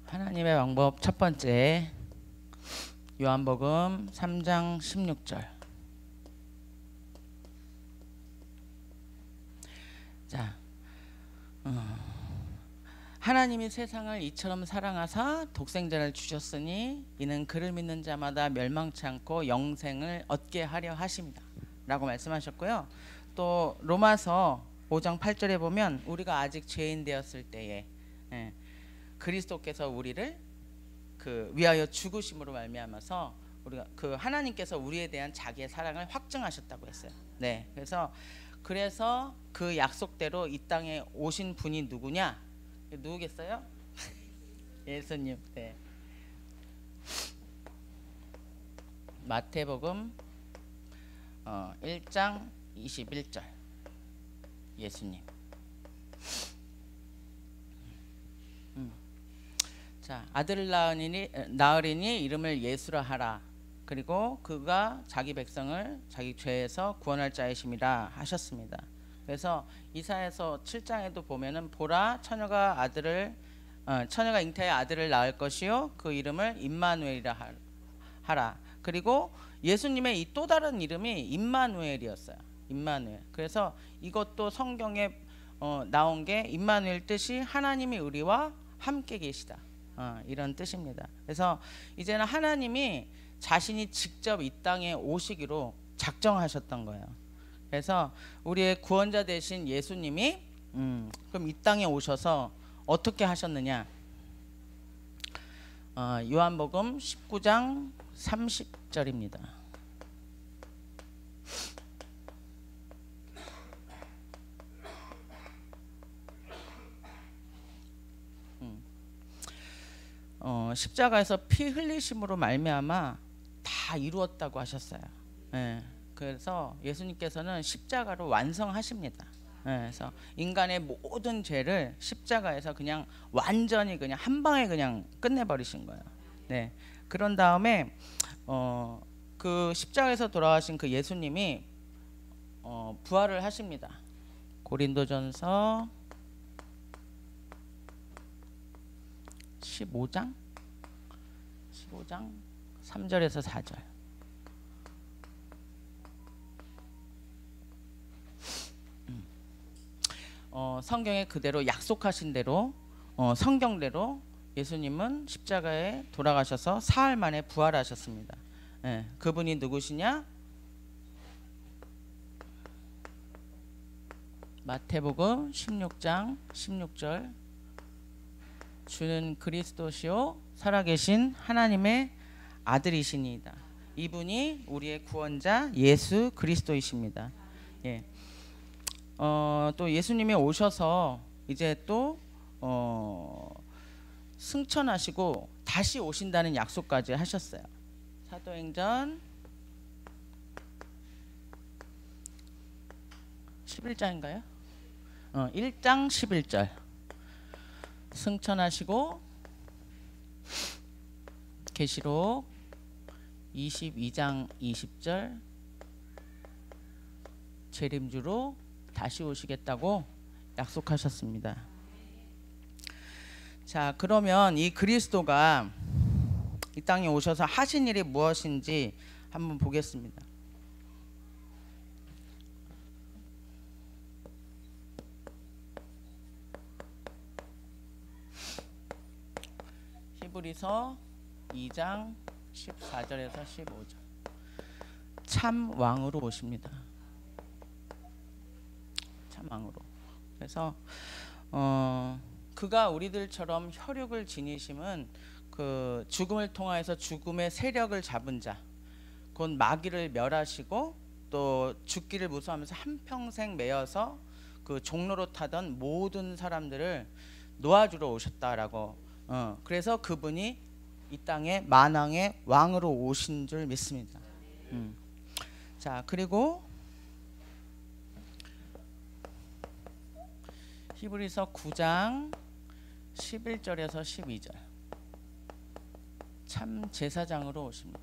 하나님의 방법 첫 번째, 요한복음 3장 16절. 자, 하나님이 세상을 이처럼 사랑하사 독생자를 주셨으니 이는 그를 믿는 자마다 멸망치 않고 영생을 얻게 하려 하십니다 라고 말씀하셨고요. 또 로마서 5장 8절에 보면 우리가 아직 죄인 되었을 때에 그리스도께서 우리를 그 위하여 죽으심으로 말미암아서 우리가 그 하나님께서 우리에 대한 자기의 사랑을 확증하셨다고 했어요. 네, 그래서 그 약속대로 이 땅에 오신 분이 누구냐? 누구겠어요? 예수님. 네. 마태복음 1장 21절. 예수님. 자, 아들을 낳으리니 이름을 예수라 하라. 그리고 그가 자기 백성을 자기 죄에서 구원할 자이심이라 하셨습니다. 그래서 이사야서 7장에도 보면은 보라 처녀가 잉태하여 아들을 낳을 것이요 그 이름을 임마누엘이라 하라. 그리고 예수님의 이 또 다른 이름이 임마누엘이었어요. 임마누엘. 그래서 이것도 성경에 나온 게 임마누엘 뜻이 하나님이 우리와 함께 계시다. 이런 뜻입니다. 그래서 이제는 하나님이 자신이 직접 이 땅에 오시기로 작정하셨던 거예요. 그래서 우리의 구원자 되신 예수님이 그럼 이 땅에 오셔서 어떻게 하셨느냐? 요한복음 19장 30절입니다. 십자가에서 피 흘리심으로 말미암아 다 이루었다고 하셨어요. 예, 그래서 예수님께서는 십자가로 완성하십니다. 예, 그래서 인간의 모든 죄를 십자가에서 그냥 완전히 그냥 한 방에 그냥 끝내버리신 거예요. 네, 그런 다음에 그 십자가에서 돌아가신 그 예수님이 부활을 하십니다. 고린도전서 15장 3절에서 4절. 성경에 그대로 약속하신 대로 성경대로 예수님은 십자가에 돌아가셔서 사흘 만에 부활하셨습니다. 예, 그분이 누구시냐? 마태복음 16장 16절. 주는 그리스도시요 살아계신 하나님의 아들이시니이다. 이분이 우리의 구원자 예수 그리스도이십니다. 예. 또 예수님이 오셔서 이제 또 승천하시고 다시 오신다는 약속까지 하셨어요. 사도행전 11장인가요? 1장 11절. 승천하시고 계시록 22장 20절 재림주로 다시 오시겠다고 약속하셨습니다. 자, 그러면 이 그리스도가 이 땅에 오셔서 하신 일이 무엇인지 한번 보겠습니다. 히브리서 2장 14절에서 15절. 참 왕으로 오십니다. 참 왕으로. 그래서 그가 우리들처럼 혈육을 지니심은 그 죽음을 통하여서 죽음의 세력을 잡은 자, 곧 마귀를 멸하시고 또 죽기를 무서워하면서 한평생 매여서 그 종로로 타던 모든 사람들을 놓아주러 오셨다라고. 그래서 그분이 이 땅에 만왕의 왕으로 오신 줄 믿습니다. 자, 그리고 히브리서 9장 11절에서 12절. 참 제사장으로 오십니다.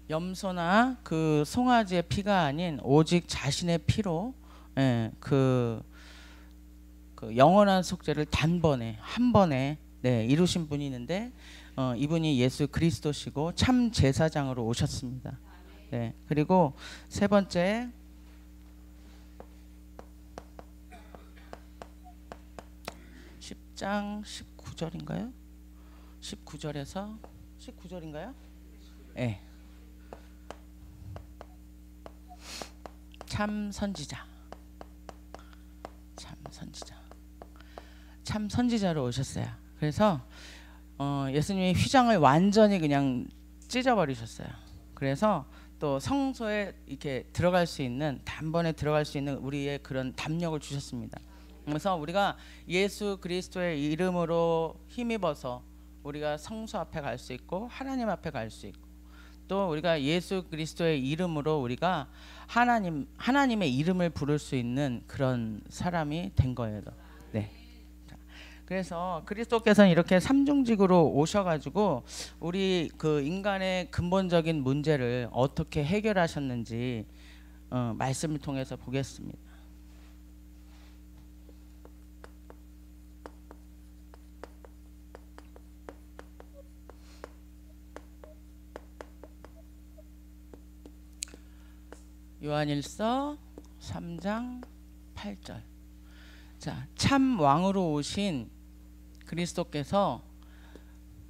염소나 그 송아지의 피가 아닌 오직 자신의 피로 그 영원한 속죄를 단번에 한 번에 이루신 분이 있는데 이분이 예수 그리스도시고 참 제사장으로 오셨습니다. 네. 그리고 세 번째 10장 19절인가요? 19절에서 19절인가요? 네. 참 선지자. 참 선지자. 참 선지자로 오셨어요. 그래서 예수님이 휘장을 완전히 그냥 찢어버리셨어요. 그래서 또 성소에 이렇게 들어갈 수 있는, 단번에 들어갈 수 있는 우리의 그런 담력을 주셨습니다. 그래서 우리가 예수 그리스도의 이름으로 힘입어서 우리가 성소 앞에 갈 수 있고 하나님 앞에 갈 수 있고, 또 우리가 예수 그리스도의 이름으로 우리가 하나님의 이름을 부를 수 있는 그런 사람이 된 거예요. 네. 그래서 그리스도께서는 이렇게 삼중직으로 오셔가지고 우리 그 인간의 근본적인 문제를 어떻게 해결하셨는지 말씀을 통해서 보겠습니다. 요한일서 3장 8절. 자, 참 왕으로 오신 그리스도께서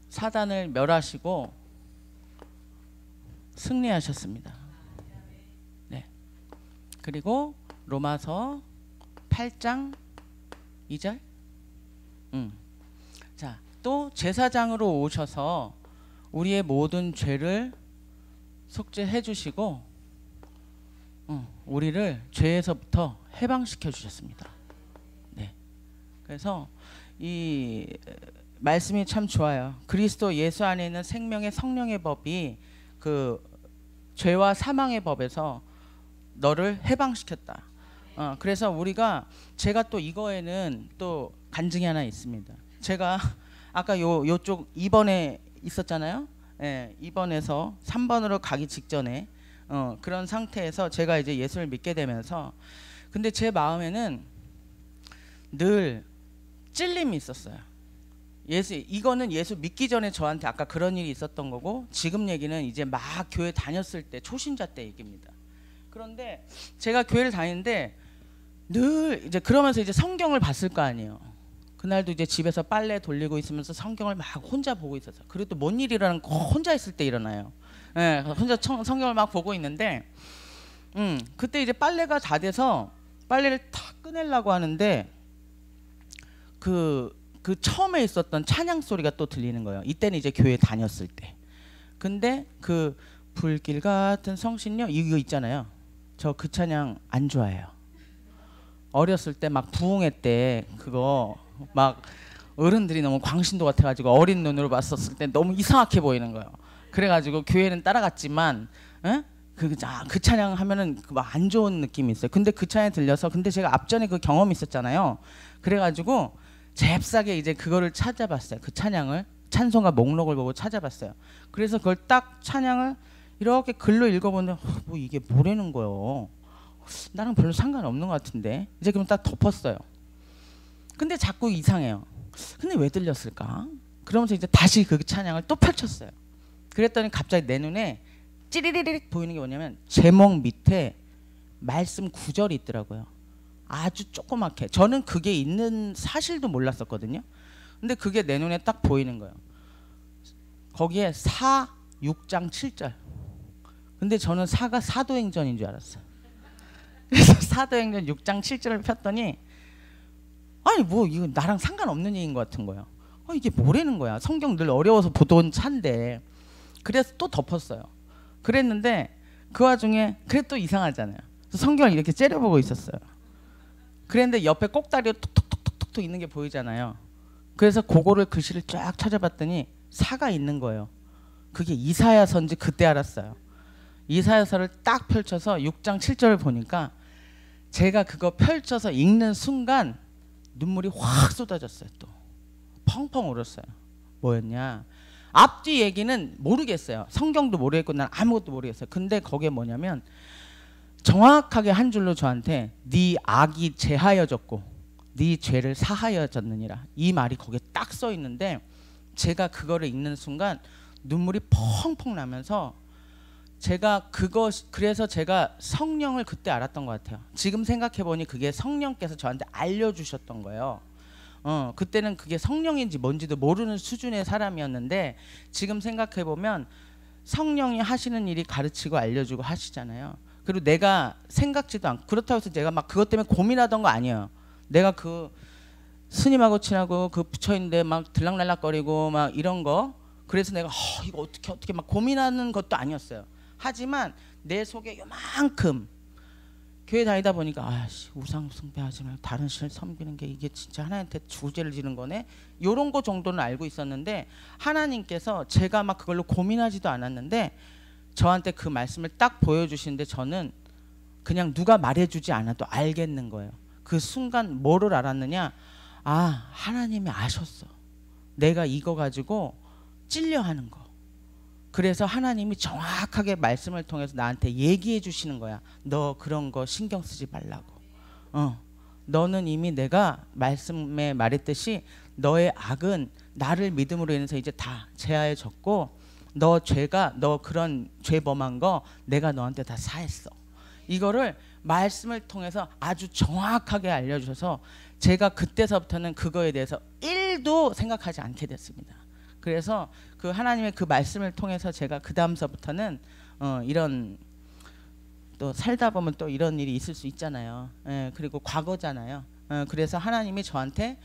사단을 멸하시고 승리하셨습니다. 네. 그리고 로마서 8장 2절. 자, 또 제사장으로 오셔서 우리의 모든 죄를 속죄해 주시고 우리를 죄에서부터 해방시켜 주셨습니다. 네. 그래서 이 말씀이 참 좋아요. 그리스도 예수 안에 있는 생명의 성령의 법이 그 죄와 사망의 법에서 너를 해방시켰다. 그래서 우리가, 제가 또 이거에는 또 간증이 하나 있습니다. 제가 아까 요쪽 2번에 있었잖아요. 예, 2번에서 3번으로 가기 직전에 그런 상태에서 제가 이제 예수를 믿게 되면서, 근데 제 마음에는 늘 찔림이 있었어요. 이거는 예수 믿기 전에 저한테 아까 그런 일이 있었던 거고, 지금 얘기는 이제 막 교회 다녔을 때, 초신자 때 얘기입니다. 그런데 제가 교회를 다니는데 늘 이제 그러면서 이제 성경을 봤을 거 아니에요. 그날도 이제 집에서 빨래 돌리고 있으면서 성경을 막 혼자 보고 있었어요. 그리고 또 뭔 일이 일어나는 거 혼자 있을 때 일어나요. 네, 혼자 성경을 막 보고 있는데 그때 이제 빨래가 다 돼서 빨래를 탁 꺼내려고 하는데 그 처음에 있었던 찬양 소리가 또 들리는 거예요. 이때는 이제 교회 다녔을 때. 근데 그 불길 같은 성신여 이거 있잖아요. 저 그 찬양 안 좋아해요. 어렸을 때 막 부흥회 때 그거 막 어른들이 너무 광신도 같아가지고 어린 눈으로 봤었을 때 너무 이상하게 보이는 거예요. 그래가지고 교회는 따라갔지만 그 찬양 하면은 막 안 좋은 느낌이 있어요. 근데 그 찬양이 들려서, 근데 제가 앞전에 그 경험이 있었잖아요. 그래가지고 잽싸게 이제 그거를 찾아봤어요. 그 찬양을, 찬송가 목록을 보고 찾아봤어요. 그래서 그걸 딱 찬양을 이렇게 글로 읽어보는데 뭐 이게 뭐라는 거예요. 나랑 별로 상관없는 것 같은데. 이제 그럼 딱 덮었어요. 근데 자꾸 이상해요. 근데 왜 들렸을까? 그러면서 이제 다시 그 찬양을 또 펼쳤어요. 그랬더니 갑자기 내 눈에 찌리리릭 보이는 게 뭐냐면 제목 밑에 말씀 구절이 있더라고요. 아주 조그맣게. 저는 그게 있는 사실도 몰랐었거든요. 근데 그게 내 눈에 딱 보이는 거예요. 거기에 6장 7절. 근데 저는 사도행전인 줄 알았어요. 그래서 사도행전 6장 7절을 폈더니 아니 뭐 이거 나랑 상관없는 얘기인 것 같은 거야. 이게 뭐라는 거야. 성경 늘 어려워서 보던 차인데. 그래서 또 덮었어요. 그랬는데 그 와중에 그래 또 이상하잖아요. 성경을 이렇게 째려보고 있었어요. 그랬는데 옆에 꼭다리가 톡톡톡톡톡 있는 게 보이잖아요. 그래서 그거를 글씨를 쫙 찾아봤더니 사가 있는 거예요. 그게 이사야서인지 그때 알았어요. 이사야서를 딱 펼쳐서 6장 7절을 보니까 제가 그거 펼쳐서 읽는 순간 눈물이 확 쏟아졌어요. 또 펑펑 울었어요. 뭐였냐? 앞뒤 얘기는 모르겠어요. 성경도 모르겠고 난 아무것도 모르겠어요. 근데 거기에 뭐냐면 정확하게 한 줄로 저한테 네 악이 제하여졌고 네 죄를 사하여졌느니라, 이 말이 거기에 딱 써 있는데 제가 그거를 읽는 순간 눈물이 펑펑 나면서 그래서 제가 성령을 그때 알았던 것 같아요. 지금 생각해 보니 그게 성령께서 저한테 알려주셨던 거예요. 그때는 그게 성령인지 뭔지도 모르는 수준의 사람이었는데 지금 생각해 보면 성령이 하시는 일이 가르치고 알려주고 하시잖아요. 그리고 내가 생각지도 않고, 그렇다고 해서 제가 막 그것 때문에 고민하던 거 아니에요. 내가 그 스님하고 친하고 그 부처 있는데 막 들락날락거리고 막 이런 거, 그래서 내가 이거 어떻게 막 고민하는 것도 아니었어요. 하지만 내 속에 요만큼 교회 다니다 보니까 우상 숭배하지 말고 다른 신을 섬기는 게 이게 진짜 하나님한테 주제를 지는 거네, 요런 거 정도는 알고 있었는데 하나님께서 제가 막 그걸로 고민하지도 않았는데 저한테 그 말씀을 딱 보여주시는데 저는 그냥 누가 말해주지 않아도 알겠는 거예요. 그 순간 뭐를 알았느냐? 하나님이 아셨어. 내가 이거 가지고 찔려하는 거. 그래서 하나님이 정확하게 말씀을 통해서 나한테 얘기해 주시는 거야. 너 그런 거 신경 쓰지 말라고. 너는 이미 내가 말씀에 말했듯이 너의 악은 나를 믿음으로 인해서 이제 다 제하여졌고 너 그런 죄 범한 거 내가 너한테 다 사했어. 이거를 말씀을 통해서 아주 정확하게 알려주셔서 제가 그때서부터는 그거에 대해서 1도 생각하지 않게 됐습니다. 그래서 그 하나님의 그 말씀을 통해서 제가 그 다음서부터는 이런, 또 살다 보면 또 이런 일이 있을 수 있잖아요. 그리고 과거잖아요. 그래서 하나님이 저한테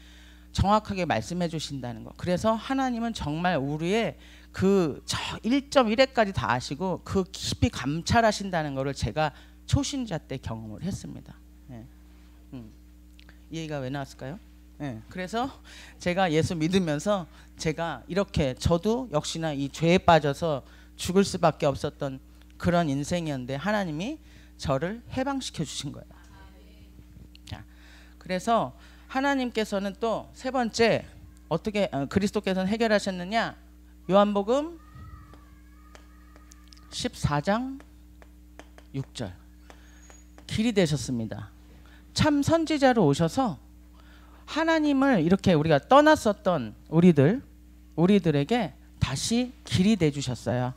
정확하게 말씀해 주신다는 거. 그래서 하나님은 정말 우리의 그 1.1회까지 다 아시고 그 깊이 감찰하신다는 거를 제가 초신자 때 경험을 했습니다. 이 얘기가 왜 나왔을까요? 그래서 제가 예수 믿으면서 제가 이렇게 저도 역시나 이 죄에 빠져서 죽을 수밖에 없었던 그런 인생이었는데 하나님이 저를 해방시켜 주신 거예요. 자, 그래서 하나님께서는 또 세 번째 어떻게 그리스도께서는 해결하셨느냐? 요한복음 14장 6절 길이 되셨습니다. 참 선지자로 오셔서 하나님을 이렇게 우리가 떠났었던 우리들에게 다시 길이 돼 주셨어요.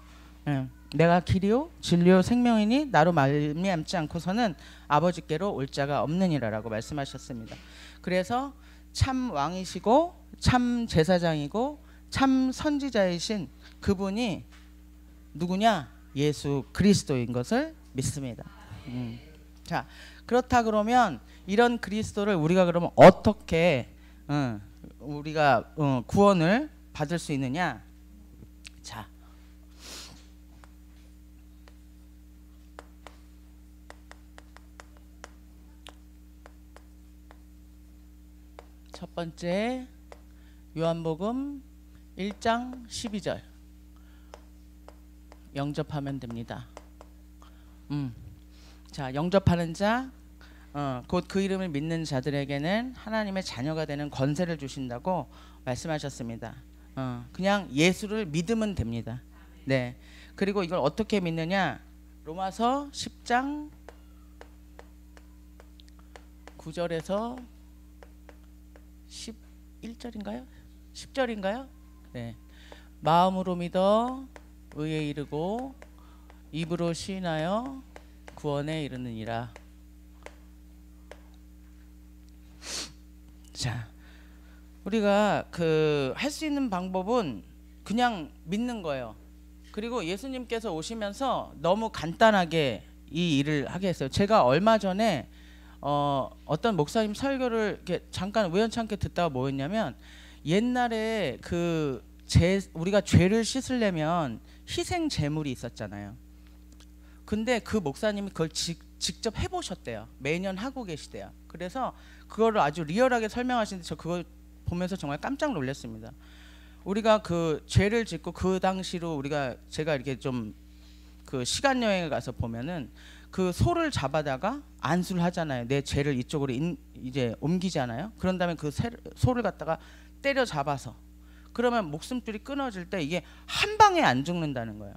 내가 길이요 진리요 생명이니 나로 말미암지 않고서는 아버지께로 올 자가 없느니라라고 말씀하셨습니다. 그래서 참 왕이시고 참 제사장이고 참 선지자이신 그분이 누구냐? 예수 그리스도인 것을 믿습니다. 자, 그렇다 그러면 이런 그리스도를 우리가 그러면 어떻게 우리가 구원을 받을 수 있느냐? 자, 첫 번째 요한복음 1장 12절 영접하면 됩니다. 자, 영접하는 자, 곧 그 이름을 믿는 자들에게는 하나님의 자녀가 되는 권세를 주신다고 말씀하셨습니다. 그냥 예수를 믿으면 됩니다. 네. 그리고 이걸 어떻게 믿느냐? 로마서 10장 9절에서 11절인가요? 10절인가요? 네. 마음으로 믿어 의에 이르고 입으로 시인하여 구원에 이르느니라. 자, 우리가 할 수 있는 방법은 그냥 믿는 거예요. 그리고 예수님께서 오시면서 너무 간단하게 이 일을 하게 했어요. 제가 얼마 전에 어떤 목사님 설교를 이렇게 잠깐 우연찮게 듣다가 뭐였냐면 옛날에 우리가 죄를 씻으려면 희생 제물이 있었잖아요. 근데 그 목사님이 그걸 직접 해보셨대요. 매년 하고 계시대요. 그래서 그거를 아주 리얼하게 설명하시는데 저 그걸 보면서 정말 깜짝 놀랐습니다. 우리가 그 죄를 짓고 그 당시로 제가 이렇게 좀 그 시간 여행을 가서 보면은 그 소를 잡아다가 안수를 하잖아요. 내 죄를 이쪽으로 이제 옮기잖아요. 그런 다음에 그 소를 갖다가 때려 잡아서 그러면 목숨줄이 끊어질 때 이게 한 방에 안 죽는다는 거예요.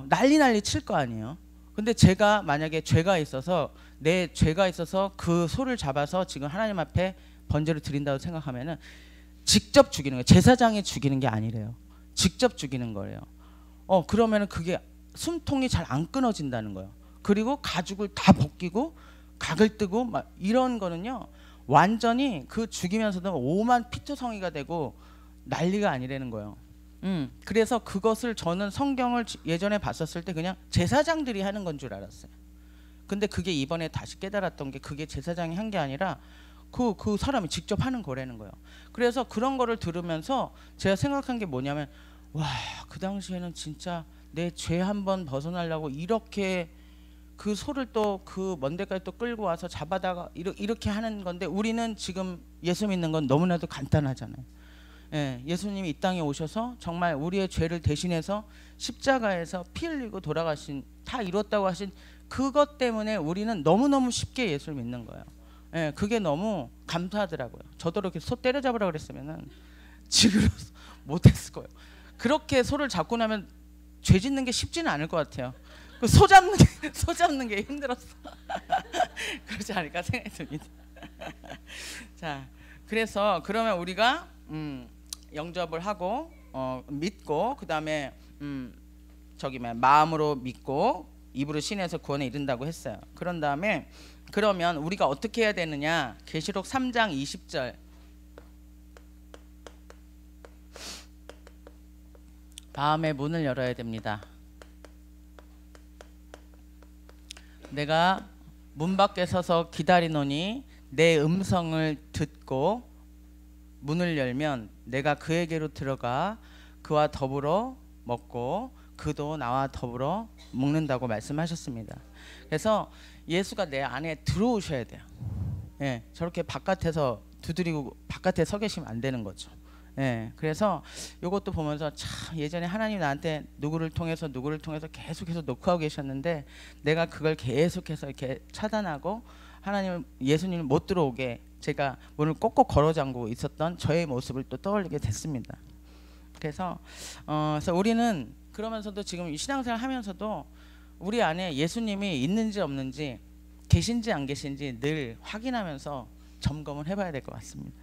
난리 칠 거 아니에요. 근데 제가 만약에 내 죄가 있어서 그 소를 잡아서 지금 하나님 앞에 번제를 드린다고 생각하면은 직접 죽이는 거예요. 제사장이 죽이는 게 아니래요. 직접 죽이는 거예요. 그러면은 그게 숨통이 잘 안 끊어진다는 거예요. 그리고 가죽을 다 벗기고 각을 뜨고 막 이런 거는요. 완전히 그 죽이면서도 오만 피투성이가 되고 난리가 아니라는 거예요. 그래서 그것을 저는 성경을 예전에 봤었을 때 그냥 제사장들이 하는 건 줄 알았어요. 근데 그게 이번에 다시 깨달았던 게 그게 제사장이 한 게 아니라 그 사람이 직접 하는 거라는 거예요. 그래서 그런 거를 들으면서 제가 생각한 게 뭐냐면 와, 그 당시에는 진짜 내 죄 한번 벗어나려고 이렇게 그 소를 또 그 먼 데까지 또 끌고 와서 잡아다가 이렇게 하는 건데 우리는 지금 예수 믿는 건 너무나도 간단하잖아요. 예수님이 이 땅에 오셔서 정말 우리의 죄를 대신해서 십자가에서 피 흘리고 돌아가신 다 이뤘다고 하신 그것 때문에 우리는 너무너무 쉽게 예수를 믿는 거예요. 그게 너무 감사하더라고요. 저도 이렇게 소 때려잡으라 그랬으면은 지금 못했을 거예요. 그렇게 소를 잡고 나면 죄 짓는 게 쉽지는 않을 것 같아요. 소 잡는 게 힘들었어. 그렇지 않을까 생각이 듭니다. 자, 그래서 그러면 우리가 영접을 하고 믿고 그 다음에 마음으로 믿고 입으로 신에서 구원에 이른다고 했어요. 그런 다음에 그러면 우리가 어떻게 해야 되느냐? 계시록 3장 20절. 마음의 문을 열어야 됩니다. 내가 문 밖에 서서 기다리노니 내 음성을 듣고 문을 열면 내가 그에게로 들어가 그와 더불어 먹고 그도 나와 더불어 먹는다고 말씀하셨습니다. 그래서 예수가 내 안에 들어오셔야 돼요. 저렇게 바깥에서 두드리고 바깥에 서 계시면 안 되는 거죠. 그래서 이것도 보면서 참 예전에 하나님 나한테 누구를 통해서 계속해서 녹화하고 계셨는데 내가 그걸 계속해서 이렇게 차단하고 예수님을 못 들어오게 제가 문을 꼭꼭 걸어 잠그고 있었던 저의 모습을 또 떠올리게 됐습니다. 그래서 우리는 그러면서도 지금 신앙생활 하면서도 우리 안에 예수님이 있는지 없는지 계신지 안 계신지 늘 확인하면서 점검을 해봐야 될 것 같습니다.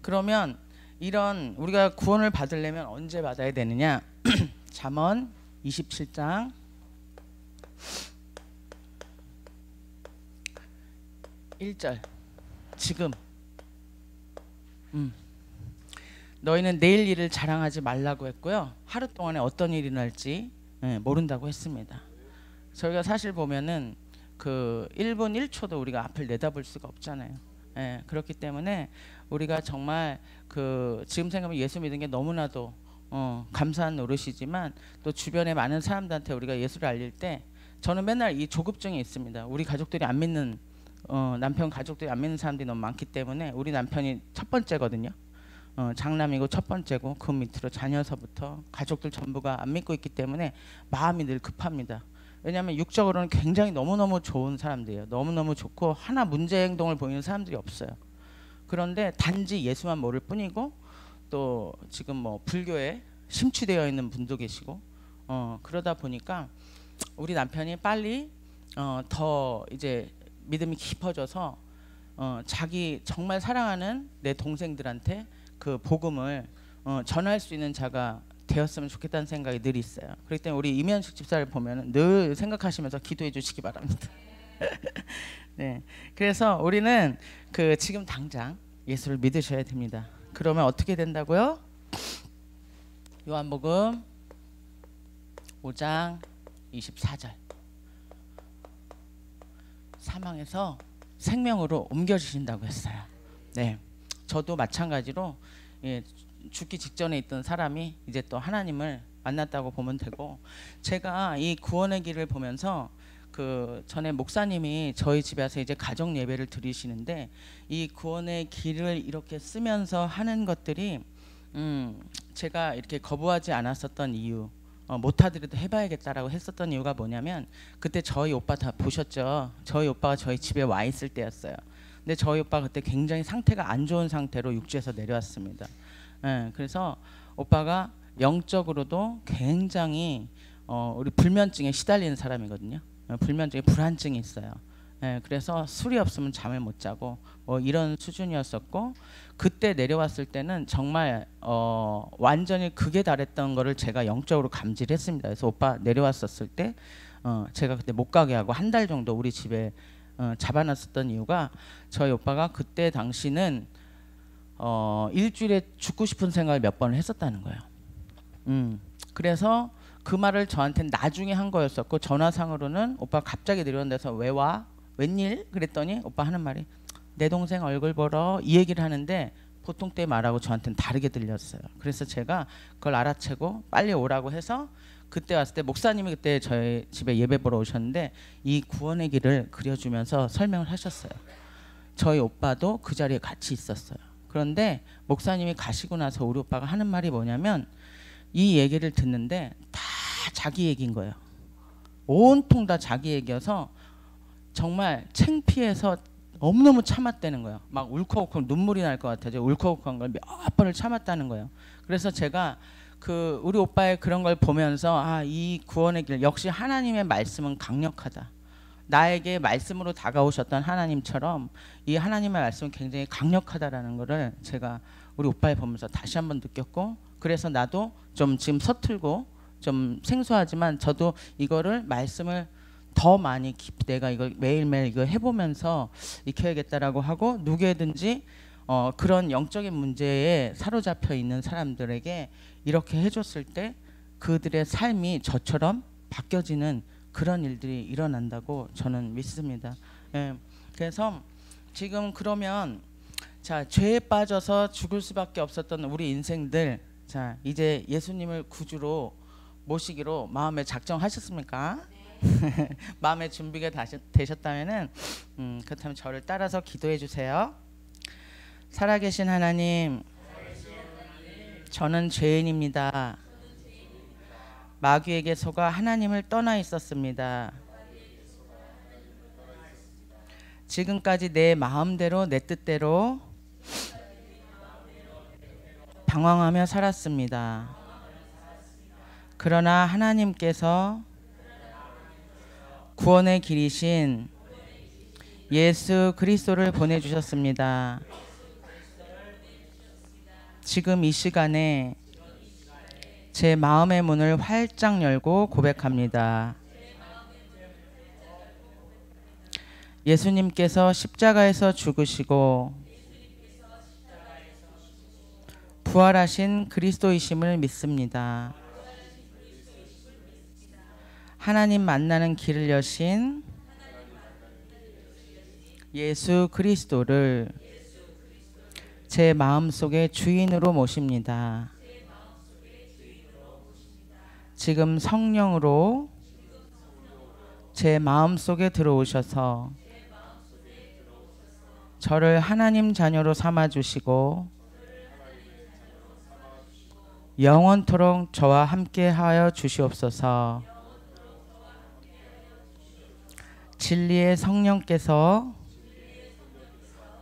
그러면 이런 우리가 구원을 받으려면 언제 받아야 되느냐? 잠언 27장 1절. 지금 너희는 내일 일을 자랑하지 말라고 했고요. 하루 동안에 어떤 일이 날지 모른다고 했습니다. 저희가 사실 보면은 그 1분 1초도 우리가 앞을 내다볼 수가 없잖아요. 그렇기 때문에 우리가 정말 지금 생각하면 예수 믿은 게 너무나도 감사한 노릇이지만 또 주변에 많은 사람들한테 우리가 예수를 알릴 때 저는 맨날 이 조급증이 있습니다. 우리 가족들이 안 믿는 남편 가족들이 안 믿는 사람들이 너무 많기 때문에 우리 남편이 첫 번째거든요. 장남이고 첫 번째고 그 밑으로 자녀서부터 가족들 전부가 안 믿고 있기 때문에 마음이 늘 급합니다. 왜냐하면 육적으로는 굉장히 너무너무 좋은 사람들이에요. 너무너무 좋고 하나 문제 행동을 보이는 사람들이 없어요. 그런데 단지 예수만 모를 뿐이고 또 지금 뭐 불교에 심취되어 있는 분도 계시고 그러다 보니까 우리 남편이 빨리 더 이제 믿음이 깊어져서 자기 정말 사랑하는 내 동생들한테 그 복음을 전할 수 있는 자가 되었으면 좋겠다는 생각이 늘 있어요. 그렇기 때문에 우리 이면식 집사를 보면 늘 생각하시면서 기도해 주시기 바랍니다. 그래서 우리는 지금 당장 예수를 믿으셔야 됩니다. 그러면 어떻게 된다고요? 요한복음 5장 24절. 사망에서 생명으로 옮겨주신다고 했어요. 네, 저도 마찬가지로 예, 죽기 직전에 있던 사람이 이제 또 하나님을 만났다고 보면 되고, 제가 이 구원의 길을 보면서 그 전에 목사님이 저희 집에 와서 이제 가정 예배를 드리시는데, 이 구원의 길을 이렇게 쓰면서 하는 것들이 제가 이렇게 거부하지 않았었던 이유, 못하더라도 해봐야겠다라고 했었던 이유가 뭐냐면, 그때 저희 오빠 다 보셨죠? 저희 오빠가 저희 집에 와 있을 때였어요. 근데 저희 오빠가 그때 굉장히 상태가 안 좋은 상태로 육지에서 내려왔습니다. 예, 그래서 오빠가 영적으로도 굉장히 우리 불면증에 시달리는 사람이거든요. 불면증에 불안증이 있어요. 예, 그래서 술이 없으면 잠을 못 자고 뭐 이런 수준이었었고, 그때 내려왔을 때는 정말 완전히 극에 달했던 거를 제가 영적으로 감지를 했습니다. 그래서 오빠 내려왔었을 때 제가 그때 못 가게 하고 한 달 정도 우리 집에 잡아놨었던 이유가, 저희 오빠가 그때 당시는 일주일에 죽고 싶은 생각을 몇 번을 했었다는 거예요. 그래서 그 말을 저한테는 나중에 한 거였었고, 전화상으로는 오빠 갑자기 내려온다서 왜 와? 웬일? 그랬더니 오빠 하는 말이 내 동생 얼굴 보러, 이 얘기를 하는데 보통 때 말하고 저한테는 다르게 들렸어요. 그래서 제가 그걸 알아채고 빨리 오라고 해서 그때 왔을 때 목사님이 그때 저희 집에 예배 보러 오셨는데 이 구원의 길을 그려주면서 설명을 하셨어요. 저희 오빠도 그 자리에 같이 있었어요. 그런데 목사님이 가시고 나서 우리 오빠가 하는 말이 뭐냐면, 이 얘기를 듣는데 다 자기 얘기인 거예요. 온통 다 자기 얘기여서 정말 창피해서 너무너무 참았다는 거예요. 막 울컥울컥 눈물이 날 것 같아요. 울컥울컥한 걸 몇 번을 참았다는 거예요. 그래서 제가 그 우리 오빠의 그런 걸 보면서, 아, 이 구원의 길 역시 하나님의 말씀은 강력하다. 나에게 말씀으로 다가오셨던 하나님처럼 이 하나님의 말씀은 굉장히 강력하다라는 거를 제가 우리 오빠를 보면서 다시 한번 느꼈고, 그래서 나도 좀 지금 서툴고 좀 생소하지만 저도 이거를 말씀을 더 많이 내가 이걸 매일매일 이거 해보면서 익혀야겠다라고 하고, 누구에든지 그런 영적인 문제에 사로잡혀 있는 사람들에게 이렇게 해줬을 때 그들의 삶이 저처럼 바뀌어지는 그런 일들이 일어난다고 저는 믿습니다. 예, 그래서 지금 그러면 자, 죄에 빠져서 죽을 수밖에 없었던 우리 인생들, 자, 이제 예수님을 구주로 모시기로 마음에 작정하셨습니까? 마음의 준비가 되셨다면은 그렇다면 저를 따라서 기도해 주세요. 살아계신 하나님, 저는 죄인입니다. 마귀에게 속아 하나님을 떠나 있었습니다. 지금까지 내 마음대로 내 뜻대로 방황하며 살았습니다. 그러나 하나님께서 구원의 길이신 예수 그리스도를 보내주셨습니다. 지금 이 시간에 제 마음의 문을 활짝 열고 고백합니다. 예수님께서 십자가에서 죽으시고 부활하신 그리스도이심을 믿습니다. 하나님 만나는 길을 여신 예수 그리스도를 제 마음속에 주인으로 모십니다. 지금 성령으로 제 마음속에 들어오셔서 저를 하나님 자녀로 삼아주시고 영원토록 저와 함께하여 주시옵소서. 진리의 성령께서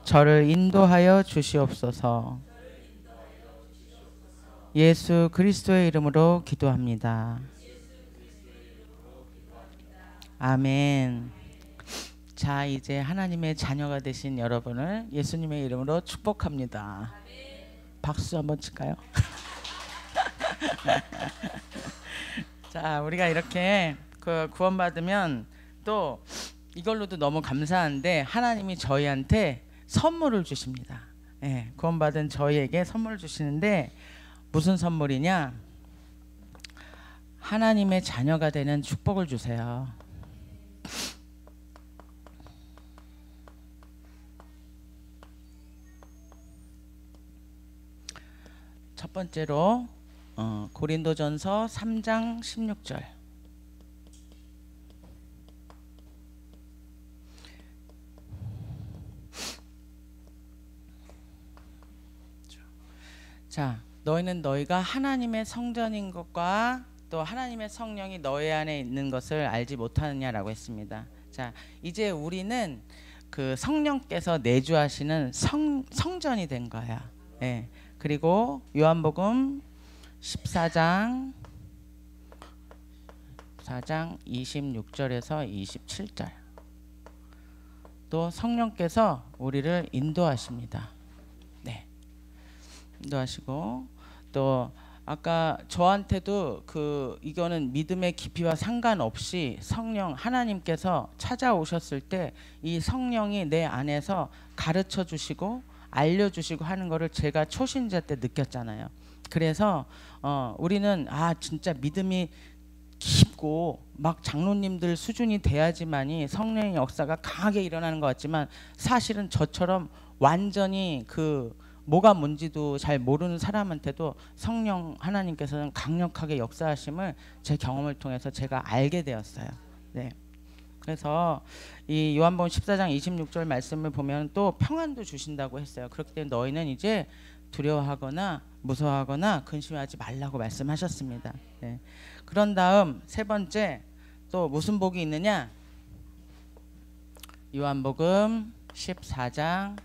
저를 인도하여 주시옵소서. 예수 그리스도의 이름으로 기도합니다. 아멘. 자, 이제 하나님의 자녀가 되신 여러분을 예수님의 이름으로 축복합니다. 박수 한번 칠까요? 자, 우리가 이렇게 구원받으면 또 이걸로도 너무 감사한데 하나님이 저희한테 선물을 주십니다. 예, 구원받은 저희에게 선물을 주시는데 무슨 선물이냐? 하나님의 자녀가 되는 축복을 주세요. 첫 번째로 고린도전서 3장 16절. 자, 너희는 너희가 하나님의 성전인 것과 또 하나님의 성령이 너희 안에 있는 것을 알지 못하느냐라고 했습니다. 자, 이제 우리는 그 성령께서 내주하시는 성전이 된 거야. 예. 그리고 요한복음 14장 26절에서 27절. 또 성령께서 우리를 인도하십니다. 네. 인도하시고 또 아까 저한테도 이거는 믿음의 깊이와 상관없이 성령 하나님께서 찾아오셨을 때 이 성령이 내 안에서 가르쳐 주시고 알려 주시고 하는 거를 제가 초신자 때 느꼈잖아요. 그래서 우리는 진짜 믿음이 깊고 막 장로님들 수준이 돼야지만이 성령의 역사가 강하게 일어나는 것 같지만 사실은 저처럼 완전히 뭐가 뭔지도 잘 모르는 사람한테도 성령 하나님께서는 강력하게 역사하심을 제 경험을 통해서 제가 알게 되었어요. 네. 그래서 이 요한복음 14장 26절 말씀을 보면 또 평안도 주신다고 했어요. 그렇기 때문에 너희는 이제 두려워하거나 무서워하거나 근심하지 말라고 말씀하셨습니다. 네. 그런 다음 세 번째 또 무슨 복이 있느냐? 요한복음 14장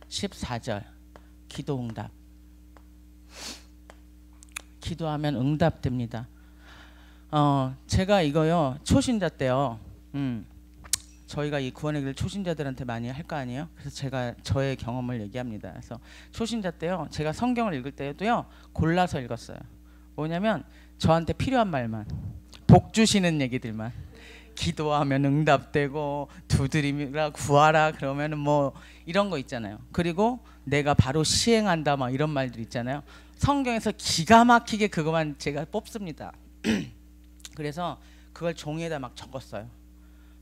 14절. 기도 응답. 기도하면 응답됩니다. 제가 이거요 초신자 때요. 저희가 이 구원의 길 초신자들한테 많이 할 거 아니에요? 그래서 제가 저의 경험을 얘기합니다. 그래서 초신자 때요 제가 성경을 읽을 때도요 골라서 읽었어요. 뭐냐면 저한테 필요한 말만, 복 주시는 얘기들만. 기도하면 응답되고 두드리라 구하라 그러면은 뭐 이런 거 있잖아요. 그리고 내가 바로 시행한다 막 이런 말들 있잖아요. 성경에서 기가 막히게 그것만 제가 뽑습니다. 그래서 그걸 종이에다 막 적었어요.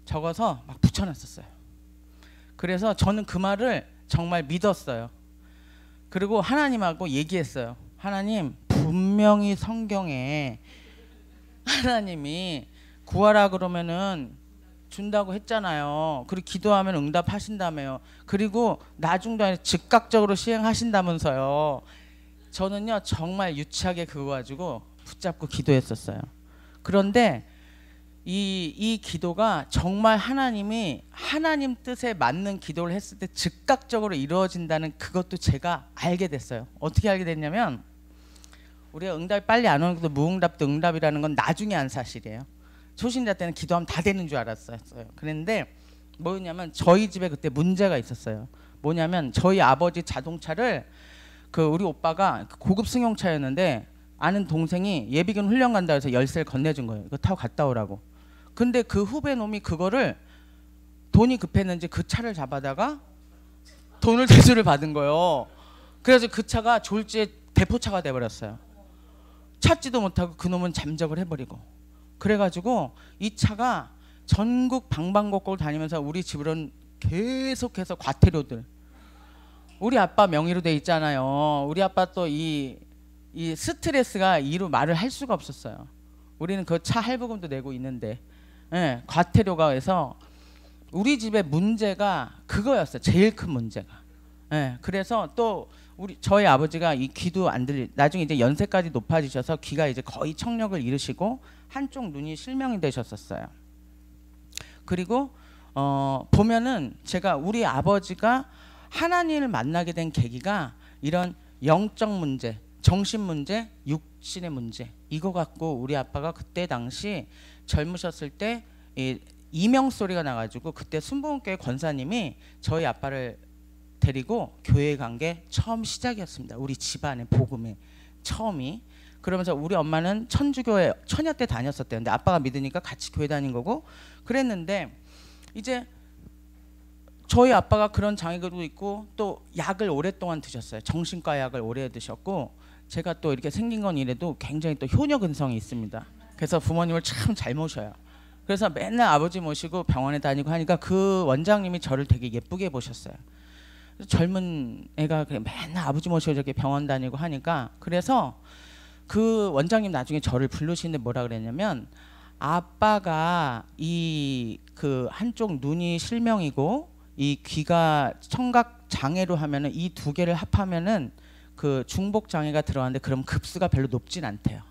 적어서 막 붙여놨었어요. 그래서 저는 그 말을 정말 믿었어요. 그리고 하나님하고 얘기했어요. 하나님, 분명히 성경에 하나님이 구하라 그러면은 준다고 했잖아요. 그리고 기도하면 응답하신다며요. 그리고 나중도 아니라 즉각적으로 시행하신다면서요. 저는요 정말 유치하게 그거 가지고 붙잡고 기도했었어요. 그런데 이 기도가 정말 하나님이 하나님 뜻에 맞는 기도를 했을 때 즉각적으로 이루어진다는 그것도 제가 알게 됐어요. 어떻게 알게 됐냐면 우리가 응답이 빨리 안 오는 것도 무응답도 응답이라는 건 나중에 한 사실이에요. 초신자 때는 기도하면 다 되는 줄 알았어요. 그런데 뭐였냐면 저희 집에 그때 문제가 있었어요. 뭐냐면 저희 아버지 자동차를 우리 오빠가 고급 승용차였는데 아는 동생이 예비군 훈련 간다 해서 열쇠를 건네준 거예요. 이거 타고 갔다 오라고. 근데 그 후배 놈이 그거를 돈이 급했는지 그 차를 잡아다가 돈을 대수를 받은 거예요. 그래서 그 차가 졸지에 대포차가 돼버렸어요. 찾지도 못하고 그 놈은 잠적을 해버리고. 그래가지고 이 차가 전국 방방곡곡 다니면서 우리 집으로는 계속해서 과태료들. 우리 아빠 명의로 돼 있잖아요. 우리 아빠 또 이 스트레스가 이루 말을 할 수가 없었어요. 우리는 그 차 할부금도 내고 있는데 과태료가 해서 우리 집의 문제가 그거였어요. 제일 큰 문제가. 그래서 또 저희 아버지가 이 귀도 안 나중에 이제 연세까지 높아지셔서 귀가 이제 거의 청력을 잃으시고 한쪽 눈이 실명이 되셨었어요. 그리고 보면은 제가 우리 아버지가 하나님을 만나게 된 계기가 이런 영적 문제, 정신 문제, 육신의 문제 이거 갖고 우리 아빠가 그때 당시 젊으셨을 때 이명 소리가 나가지고 그때 순복음교회 권사님이 저희 아빠를 데리고 교회에 간 게 처음 시작이었습니다. 우리 집안의 복음의 처음이. 그러면서 우리 엄마는 천주교회 처녀 때 다녔었대요. 근데 아빠가 믿으니까 같이 교회 다닌 거고 그랬는데 이제 저희 아빠가 그런 장애도 있고 또 약을 오랫동안 드셨어요. 정신과 약을 오래 드셨고 제가 또 이렇게 생긴 건 이래도 굉장히 또 효녀근성이 있습니다. 그래서 부모님을 참 잘 모셔요. 그래서 맨날 아버지 모시고 병원에 다니고 하니까 그 원장님이 저를 되게 예쁘게 보셨어요. 젊은 애가 그냥 맨날 아버지 모시고 저렇게 병원 다니고 하니까, 그래서 그 원장님 나중에 저를 부르시는데 뭐라 그랬냐면, 아빠가 이 그 한쪽 눈이 실명이고 이 귀가 청각 장애로 하면은 이 두 개를 합하면은 그 중복 장애가 들어가는데, 그럼 급수가 별로 높진 않대요.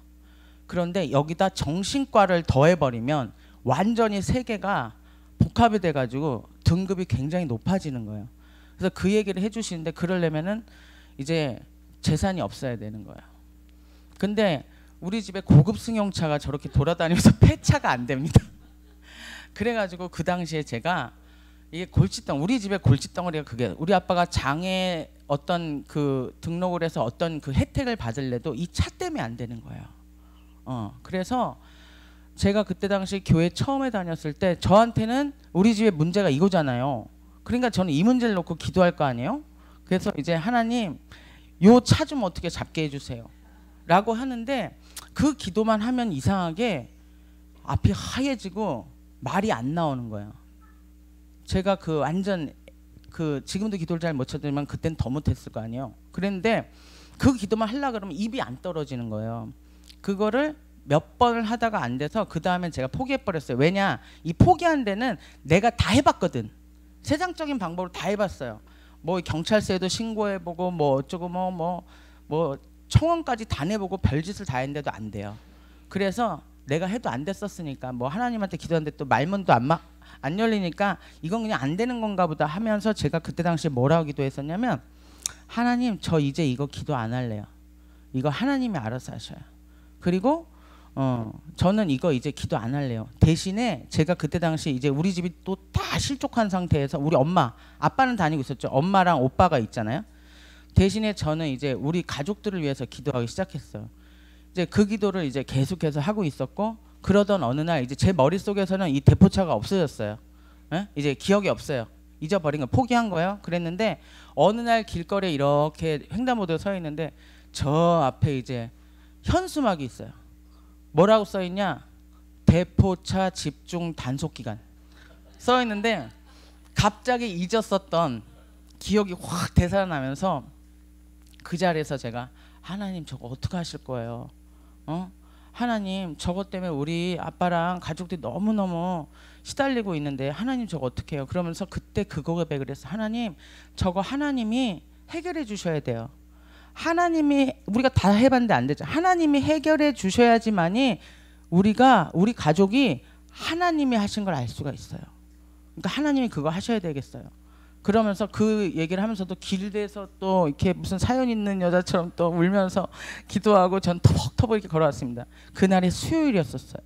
그런데 여기다 정신과를 더해버리면 완전히 세 개가 복합이 돼가지고 등급이 굉장히 높아지는 거예요. 그래서 그 얘기를 해주시는데, 그러려면은 이제 재산이 없어야 되는 거예요. 근데 우리 집에 고급 승용차가 저렇게 돌아다니면서 폐차가 안 됩니다. 그래가지고 그 당시에 제가 이게 골칫덩, 우리 집에 골칫덩어리가 그게, 우리 아빠가 장애 어떤 그 등록을 해서 어떤 그 혜택을 받을래도 이 차 때문에 안 되는 거예요. 그래서 제가 그때 당시 교회 처음에 다녔을 때 저한테는 우리 집에 문제가 이거잖아요. 그러니까 저는 이 문제를 놓고 기도할 거 아니에요. 그래서 이제 하나님 요 차 좀 어떻게 잡게 해주세요 라고 하는데, 그 기도만 하면 이상하게 앞이 하얘지고 말이 안 나오는 거예요. 제가 그 완전 그 지금도 기도를 잘 못 쳐드리면 그땐 더 못했을 거 아니에요. 그랬는데 그 기도만 하려고 그러면 입이 안 떨어지는 거예요. 그거를 몇 번을 하다가 안 돼서 그 다음엔 제가 포기해버렸어요. 왜냐, 이 포기한 데는 내가 다 해봤거든. 세상적인 방법으로 다 해봤어요. 뭐 경찰서에도 신고해보고 뭐 어쩌고 뭐 청원까지 다 내보고 별짓을 다 했는데도 안 돼요. 그래서 내가 해도 안 됐었으니까 뭐 하나님한테 기도하는데 또 말문도 안 열리니까 이건 그냥 안 되는 건가 보다 하면서, 제가 그때 당시에 뭐라고 기도했었냐면, 하나님 저 이제 이거 기도 안 할래요. 이거 하나님이 알아서 하셔요. 그리고 저는 이거 이제 기도 안 할래요. 대신에 제가 그때 당시 이제 우리 집이 또 다 실족한 상태에서, 우리 엄마, 아빠는 다니고 있었죠. 엄마랑 오빠가 있잖아요. 대신에 저는 이제 우리 가족들을 위해서 기도하기 시작했어요. 이제 그 기도를 이제 계속해서 하고 있었고, 그러던 어느 날 이제 제 머릿속에서는 이 대포차가 없어졌어요. 에? 이제 기억이 없어요. 잊어버린 거, 포기한 거예요. 그랬는데 어느 날 길거리에 이렇게 횡단보도에 서 있는데 저 앞에 이제 현수막이 있어요. 뭐라고 써 있냐? 대포차 집중 단속 기간 써 있는데, 갑자기 잊었었던 기억이 확 되살아나면서 그 자리에서 제가, 하나님 저거 어떻게 하실 거예요? 하나님 저것 때문에 우리 아빠랑 가족들이 너무너무 시달리고 있는데 하나님 저거 어떻게 해요? 그러면서 그때 그거 고백을 했어. 하나님 저거 하나님이 해결해 주셔야 돼요. 하나님이, 우리가 다 해봤는데 안 되죠. 하나님이 해결해 주셔야지만이 우리 가족이 하나님이 하신 걸 알 수가 있어요. 그러니까 하나님이 그거 하셔야 되겠어요. 그러면서 그 얘기를 하면서도 길에서 또 이렇게 무슨 사연 있는 여자처럼 또 울면서 기도하고 전 터벅터벅 이렇게 걸어왔습니다. 그날이 수요일이었었어요.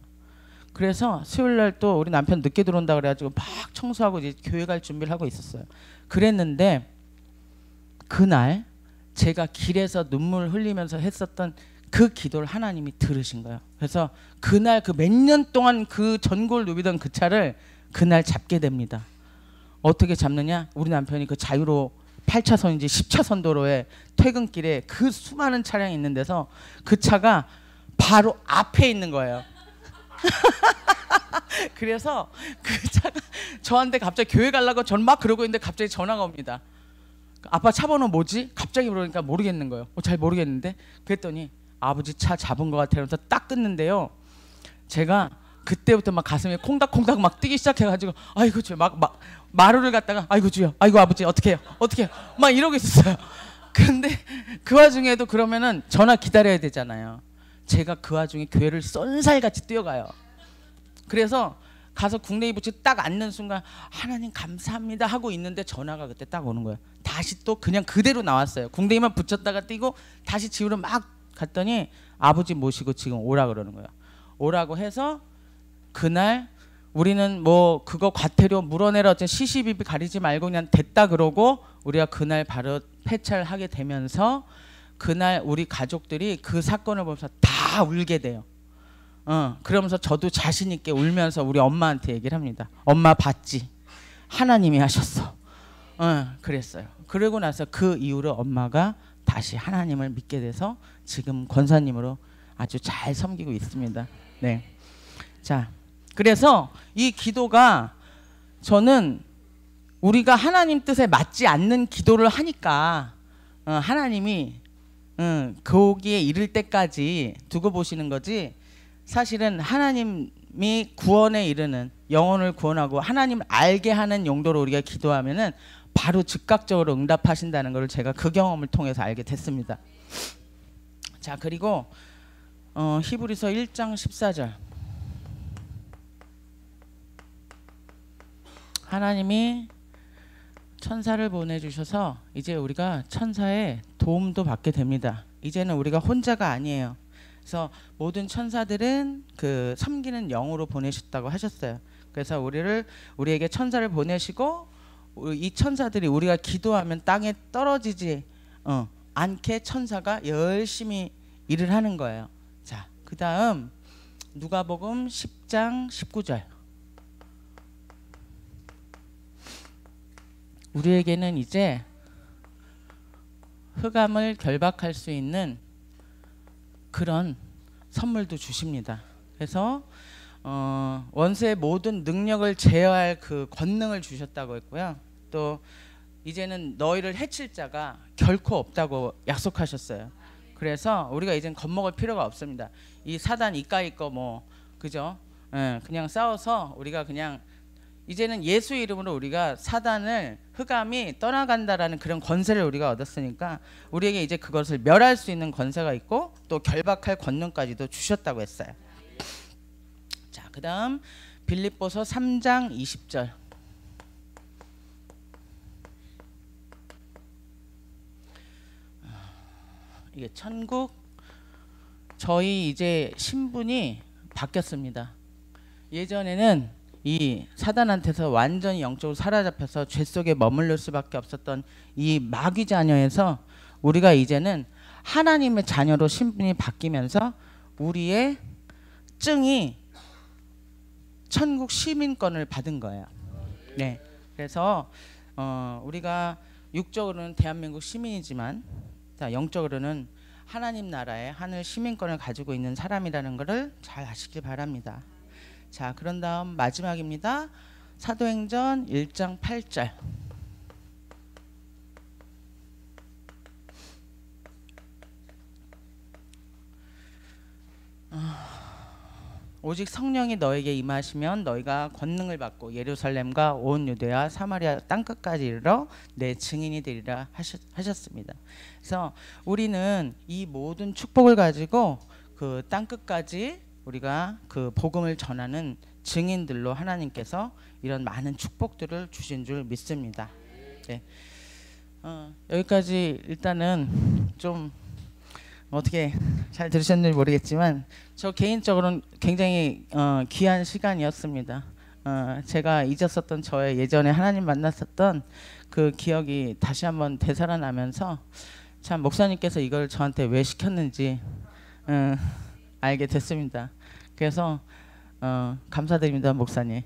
그래서 수요일 날 또 우리 남편 늦게 들어온다 그래가지고 막 청소하고 이제 교회 갈 준비를 하고 있었어요. 그랬는데 그날 제가 길에서 눈물 흘리면서 했었던 그 기도를 하나님이 들으신 거예요. 그래서 그날 그 몇 년 동안 그 전골 누비던 그 차를 그날 잡게 됩니다. 어떻게 잡느냐? 우리 남편이 그 자유로 8차선인지 10차선 도로에 퇴근길에 그 수많은 차량이 있는 데서 그 차가 바로 앞에 있는 거예요. 그래서 그 차가 저한테 갑자기 교회 가려고 전 막 그러고 있는데 갑자기 전화가 옵니다. 아빠 차 번호 뭐지? 갑자기 그러니까 모르겠는 거예요. 잘 모르겠는데? 그랬더니 아버지 차 잡은 것 같아요. 그래서 딱 끊는데요. 제가 그때부터 막 가슴이 콩닥콩닥 막 뛰기 시작해가지고, 아이고 주여, 막 마루를 갖다가 아이고 주여, 아이고 아버지 어떡해요 막 이러고 있었어요. 그런데 그 와중에도 그러면은 전화 기다려야 되잖아요. 제가 그 와중에 교회를 쏜살같이 뛰어가요. 그래서 가서 국내에 붙이 딱 앉는 순간 하나님 감사합니다 하고 있는데 전화가 그때 딱 오는 거예요. 다시 또 그냥 그대로 나왔어요. 궁뎅이만 붙였다가 뛰고 다시 집으로 막 갔더니 아버지 모시고 지금 오라 그러는 거예요. 오라고 해서 그날 우리는 뭐 그거 과태료 물어내라 어쨌든 시시비비 가리지 말고 그냥 됐다 그러고, 우리가 그날 바로 폐차를 하게 되면서 그날 우리 가족들이 그 사건을 보면서 다 울게 돼요. 그러면서 저도 자신 있게 울면서 우리 엄마한테 얘기를 합니다. 엄마 봤지? 하나님이 하셨어. 그랬어요. 그러고 나서 그 이후로 엄마가 다시 하나님을 믿게 돼서 지금 권사님으로 아주 잘 섬기고 있습니다. 네. 자, 그래서 이 기도가 저는 우리가 하나님 뜻에 맞지 않는 기도를 하니까 하나님이 거기에 이를 때까지 두고 보시는 거지. 사실은 하나님이 구원에 이르는, 영혼을 구원하고 하나님을 알게 하는 용도로 우리가 기도하면은 바로 즉각적으로 응답하신다는 것을 제가 그 경험을 통해서 알게 됐습니다. 자, 그리고 히브리서 1장 14절. 하나님이 천사를 보내주셔서 이제 우리가 천사의 도움도 받게 됩니다. 이제는 우리가 혼자가 아니에요. 그래서 모든 천사들은 그 섬기는 영으로 보내셨다고 하셨어요. 그래서 우리에게 천사를 보내시고 이 천사들이 우리가 기도하면 땅에 떨어지지 않게 천사가 열심히 일을 하는 거예요. 자, 그 다음 누가복음 10장 19절. 우리에게는 이제 흑암을 결박할 수 있는 그런 선물도 주십니다. 그래서 원수의 모든 능력을 제어할 그 권능을 주셨다고 했고요. 또 이제는 너희를 해칠 자가 결코 없다고 약속하셨어요. 그래서 우리가 이제는 겁먹을 필요가 없습니다. 이 사단 이까이 거 뭐 그죠? 그냥 싸워서 우리가 그냥 이제는 예수 이름으로 우리가 사단을, 흑암이 떠나간다라는 그런 권세를 우리가 얻었으니까 우리에게 이제 그것을 멸할 수 있는 권세가 있고 또 결박할 권능까지도 주셨다고 했어요. 자, 그 다음 빌립보서 3장 20절. 이게 천국, 저희 이제 신분이 바뀌었습니다. 예전에는 이 사단한테서 완전히 영적으로 사로잡혀서 죄 속에 머물러 수밖에 없었던 이 마귀 자녀에서 우리가 이제는 하나님의 자녀로 신분이 바뀌면서 우리의 증이 천국 시민권을 받은 거예요. 네, 그래서 우리가 육적으로는 대한민국 시민이지만 자, 영적으로는 하나님 나라의 하늘 시민권을 가지고 있는 사람이라는 것을 잘 아시길 바랍니다. 자, 그런 다음 마지막입니다. 사도행전 1장 8절. 오직 성령이 너에게 임하시면 너희가 권능을 받고 예루살렘과 온 유대와 사마리아 땅끝까지 이르러 내 증인이 되리라 하셨습니다. 그래서 우리는 이 모든 축복을 가지고 그 땅끝까지 우리가 그 복음을 전하는 증인들로 하나님께서 이런 많은 축복들을 주신 줄 믿습니다. 네. 여기까지 일단은 좀 어떻게 잘 들으셨는지 모르겠지만 저 개인적으로는 굉장히 귀한 시간이었습니다. 제가 잊었었던 저의 예전에 하나님 만났었던 그 기억이 다시 한번 되살아나면서 참 목사님께서 이걸 저한테 왜 시켰는지 알게 됐습니다. 그래서 감사드립니다, 목사님.